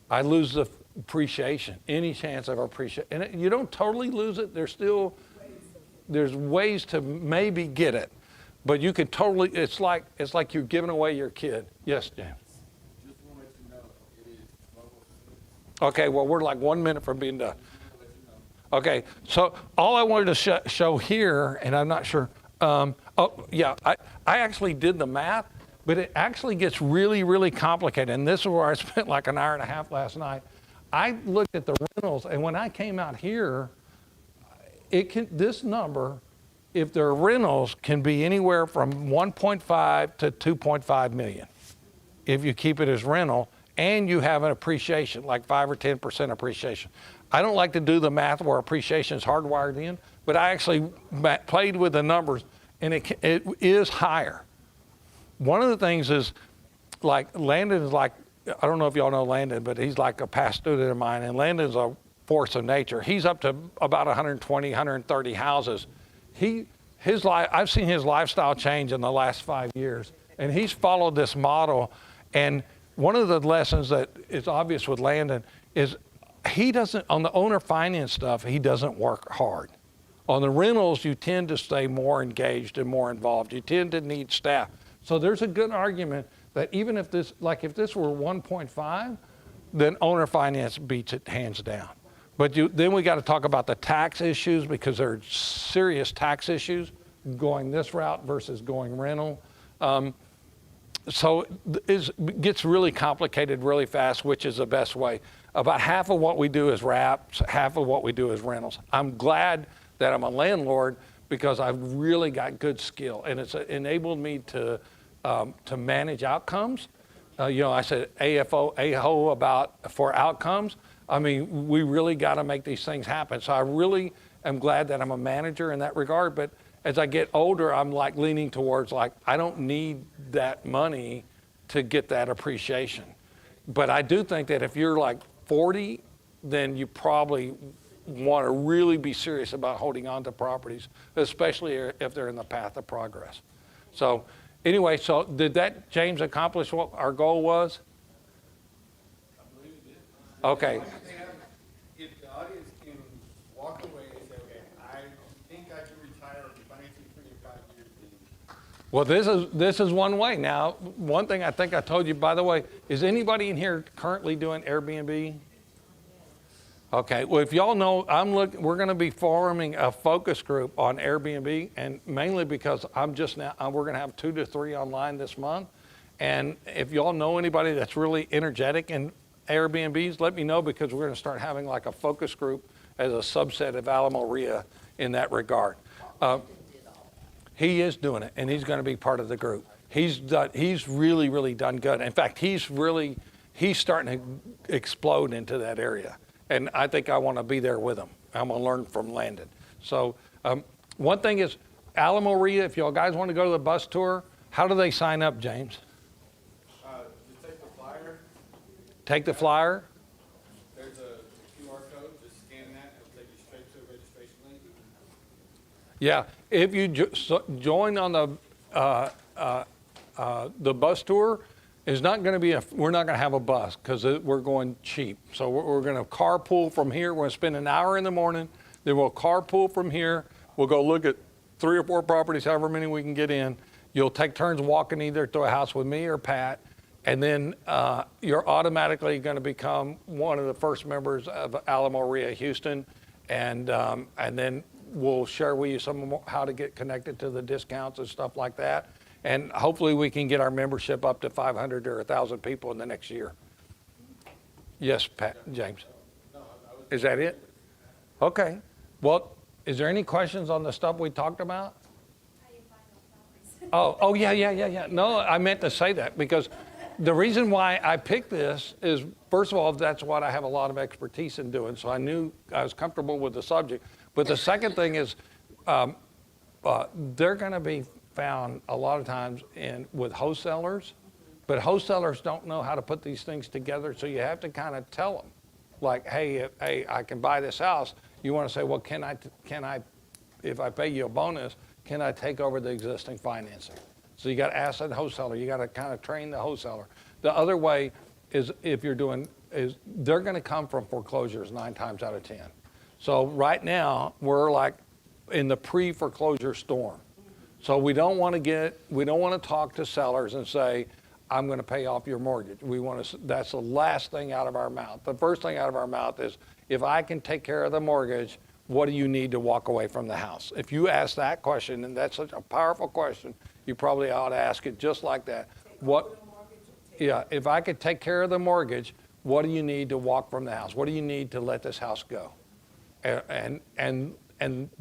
I lose the appreciation, any chance of appreciation. And you don't totally lose it. There's ways to maybe get it. But you can totally, it's like you're giving away your kid. Yes, James?
Just wanted to know, it is local.
Okay, well, we're like 1 minute from being done. Okay, so all I wanted to show here, and I'm not sure, I actually did the math, but it actually gets really, really complicated. And this is where I spent like an hour and a half last night. I looked at the rentals, and when I came out here, this number, if they're rentals, can be anywhere from 1.5 to 2.5 million if you keep it as rental and you have an appreciation, like 5 or 10% appreciation. I don't like to do the math where appreciation is hardwired in, but I actually played with the numbers, and it is higher. One of the things is, like, Landon is like, I don't know if y'all know Landon, but he's like a past student of mine, and Landon's a force of nature. He's up to about 120, 130 houses. I've seen his lifestyle change in the last 5 years, and he's followed this model. And one of the lessons that is obvious with Landon is he doesn't, on the owner finance stuff, he doesn't work hard. On the rentals, you tend to stay more engaged and more involved. You tend to need staff. So there's a good argument that even if this were 1.5, then owner finance beats it hands down. But then we got to talk about the tax issues, because there are serious tax issues going this route versus going rental. So it gets really complicated really fast, which is the best way. About half of what we do is wraps, half of what we do is rentals. I'm glad that I'm a landlord because I've really got good skill, and it's enabled me to manage outcomes. I said AHO for outcomes. I mean, we really got to make these things happen. So I really am glad that I'm a manager in that regard. But as I get older, I'm like leaning towards I don't need that money to get that appreciation. But I do think that if you're like 40, then you probably want to really be serious about holding on to properties, especially if they're in the path of progress. So Anyway, so did that, James, accomplish what our goal was? Okay.
If the audience can walk away and say, okay, I think I can retire or be financially free in 5 years, then
Well, this is one way. Now, one thing I think I told you, by the way, is anybody in here currently doing Airbnb? Okay. Well, if y'all know, we're going to be forming a focus group on Airbnb, and mainly because we're going to have 2 to 3 online this month. And if y'all know anybody that's really energetic in Airbnbs, let me know, because we're going to start having like a focus group as a subset of Alamo Ria in that regard. He is doing it, and he's going to be part of the group. He's really, really done good. In fact, he's starting to explode into that area. And I think I want to be there with him. I'm going to learn from Landon. So one thing is, Alamo Ria, if y'all guys want to go to the bus tour, how do they sign up, James?
just take the flyer.
Take the flyer?
There's a QR code. Just scan that. It'll take you straight to a registration link.
Yeah. If you join on the bus tour, is not going to be we're not going to have a bus, because we're going cheap. So we're going to carpool from here. We're going to spend an hour in the morning. Then we'll carpool from here. We'll go look at 3 or 4 properties, however many we can get in. You'll take turns walking either to a house with me or Pat. And then you're automatically going to become one of the first members of Alamo Ria Houston. And then we'll share with you how to get connected to the discounts and stuff like that. And hopefully we can get our membership up to 500 or 1,000 people in the next year. Yes, Pat, James. Is that it? Okay. Well, is there any questions on the stuff we talked about? Oh, yeah. No, I meant to say that, because the reason why I picked this is, first of all, that's what I have a lot of expertise in doing. So I knew I was comfortable with the subject. But the second thing is, they're going to be found a lot of times with wholesalers, but wholesalers don't know how to put these things together. So you have to kind of tell them, like, hey, I can buy this house. You want to say, well, can I, if I pay you a bonus, can I take over the existing financing? So you got to ask that wholesaler. You got to kind of train the wholesaler. The other way is, they're going to come from foreclosures 9 times out of 10. So right now we're like in the pre-foreclosure storm. So we don't want to talk to sellers and say, I'm going to pay off your mortgage. That's the last thing out of our mouth. The first thing out of our mouth is, if I can take care of the mortgage, what do you need to walk away from the house? If you ask that question, and that's such a powerful question, you probably ought to ask it just like that. If I could take care of the mortgage, what do you need to walk from the house? What do you need to let this house go? And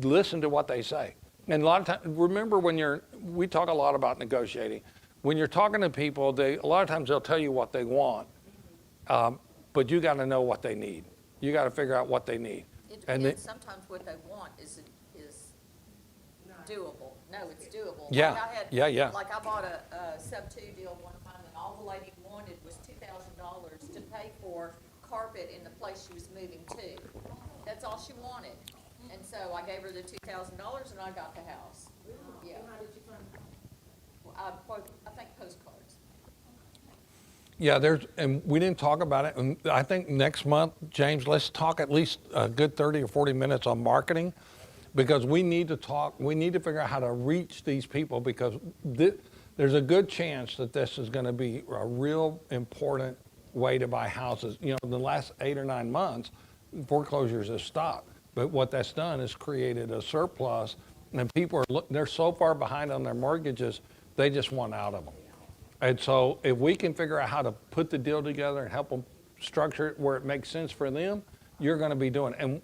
listen to what they say. And a lot of times, remember, we talk a lot about negotiating. When you're talking to people, a lot of times they'll tell you what they want, but you got to know what they need. You got to figure out what they need.
It depends. Sometimes what they want is doable. No, it's doable.
Yeah. Yeah.
Like, I bought a sub-2 deal one time, and all the lady wanted was $2,000 to pay for carpet in the place she was moving to. That's all she wanted. And so I gave her the $2,000, and I got the house. Yeah.
How did you find that?
Well, I think postcards.
Yeah, and we didn't talk about it. And I think next month, James, let's talk at least a good 30 or 40 minutes on marketing, because we need to figure out how to reach these people, because there's a good chance that this is going to be a real important way to buy houses. You know, in the last 8 or 9 months, foreclosures have stopped. But what that's done is created a surplus, and people they're so far behind on their mortgages, they just want out of them. And so if we can figure out how to put the deal together and help them structure it where it makes sense for them, you're going to be doing it. And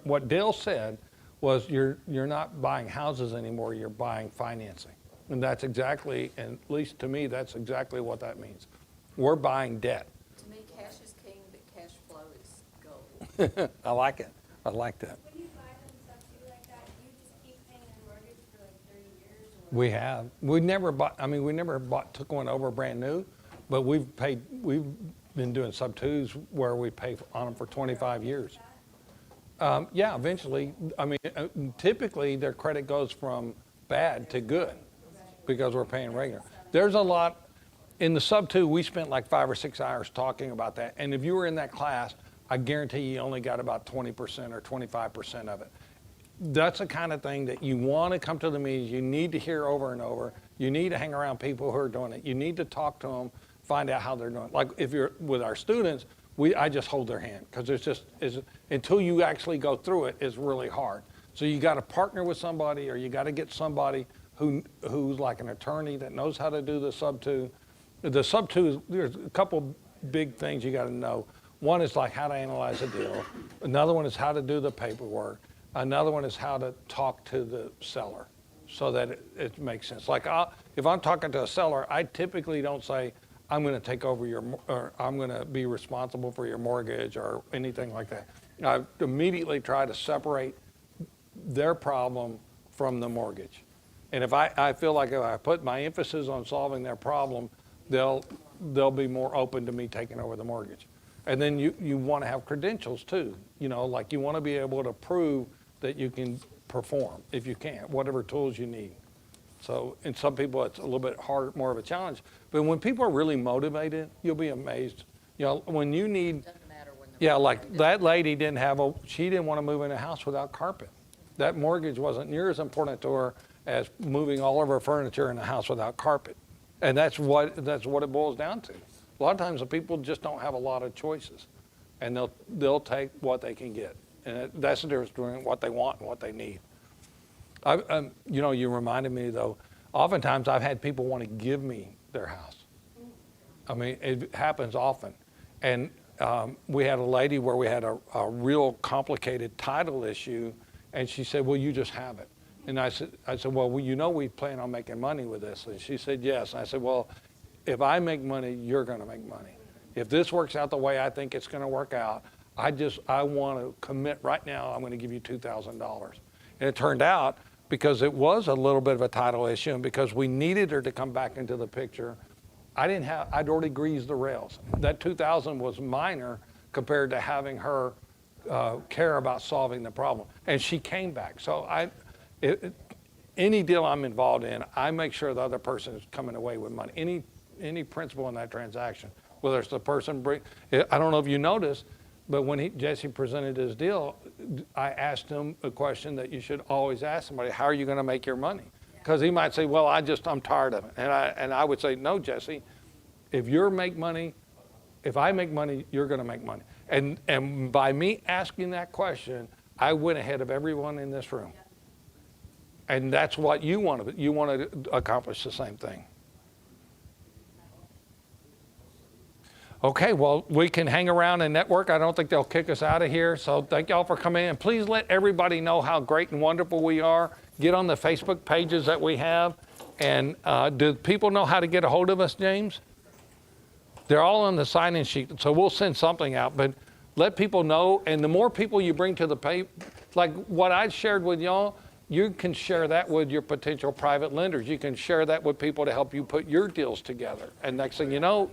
what Dale said was, you're not buying houses anymore, you're buying financing. And that's exactly, and at least to me, that's exactly what that means. We're buying debt.
To me, cash is king, but cash flow is gold.
I like it. I like that.
When you buy them stuff too like that, you just keep paying the mortgage for like 30 years? Or?
We have. We never took one over brand new, but we've been doing sub-2s where we pay on them for 25 years. Yeah, eventually. I mean, typically their credit goes from bad to good because we're paying regular. there's a lot, in the sub two, we spent like 5 or 6 hours talking about that. And if you were in that class, I guarantee you only got about 20% or 25% of it. That's the kind of thing that you want to come to the meetings, you need to hear over and over. You need to hang around people who are doing it. You need to talk to them, find out how they're doing. Like if you're with our students, I just hold their hand because until you actually go through it, it's really hard. So you got to partner with somebody, or you got to get somebody who's like an attorney that knows how to do the sub two. The sub two, there's a couple big things you got to know. One is like how to analyze a deal. Another one is how to do the paperwork. Another one is how to talk to the seller so that it makes sense. Like if I'm talking to a seller, I typically don't say, I'm going to take over or I'm going to be responsible for your mortgage or anything like that. I immediately try to separate their problem from the mortgage. And if I feel like if I put my emphasis on solving their problem, they'll be more open to me taking over the mortgage. And then you want to have credentials too. Like you want to be able to prove that you can perform if you can, whatever tools you need. So, in some people, it's a little bit harder, more of a challenge. But when people are really motivated, you'll be amazed. When you need,
Doesn't matter when they're.
yeah, like that lady she didn't want to move in a house without carpet. That mortgage wasn't near as important to her as moving all of her furniture in a house without carpet. And that's what it boils down to. A lot of times the people just don't have a lot of choices, and they'll take what they can get. And that's the difference between what they want and what they need. You reminded me though, oftentimes I've had people want to give me their house. I mean, it happens often. And we had a lady where we had a real complicated title issue, and she said, well, you just have it. And I said, well, we plan on making money with this. And she said, yes. And I said, well, if I make money, you're going to make money. If this works out the way I think it's going to work out, I want to commit right now, I'm going to give you $2,000. And it turned out, because it was a little bit of a title issue, and because we needed her to come back into the picture, I'd already greased the rails. That $2,000 was minor compared to having her care about solving the problem. And she came back. So any deal I'm involved in, I make sure the other person is coming away with money. Any principal in that transaction, whether it's the person I don't know if you noticed, but when Jesse presented his deal, I asked him a question that you should always ask somebody: how are you going to make your money? Because he might say, well, I'm tired of it. And I would say, no, Jesse, if I make money, you're going to make money. And by me asking that question, I went ahead of everyone in this room. And that's what you want to accomplish the same thing. Okay, well, we can hang around and network. I don't think they'll kick us out of here. So thank y'all for coming in. And please let everybody know how great and wonderful we are. Get on the Facebook pages that we have. And do people know how to get a hold of us, James? They're all on the sign-in sheet. So we'll send something out. But let people know. And the more people you bring to the page, like what I shared with y'all, you can share that with your potential private lenders. You can share that with people to help you put your deals together. And next thing you know,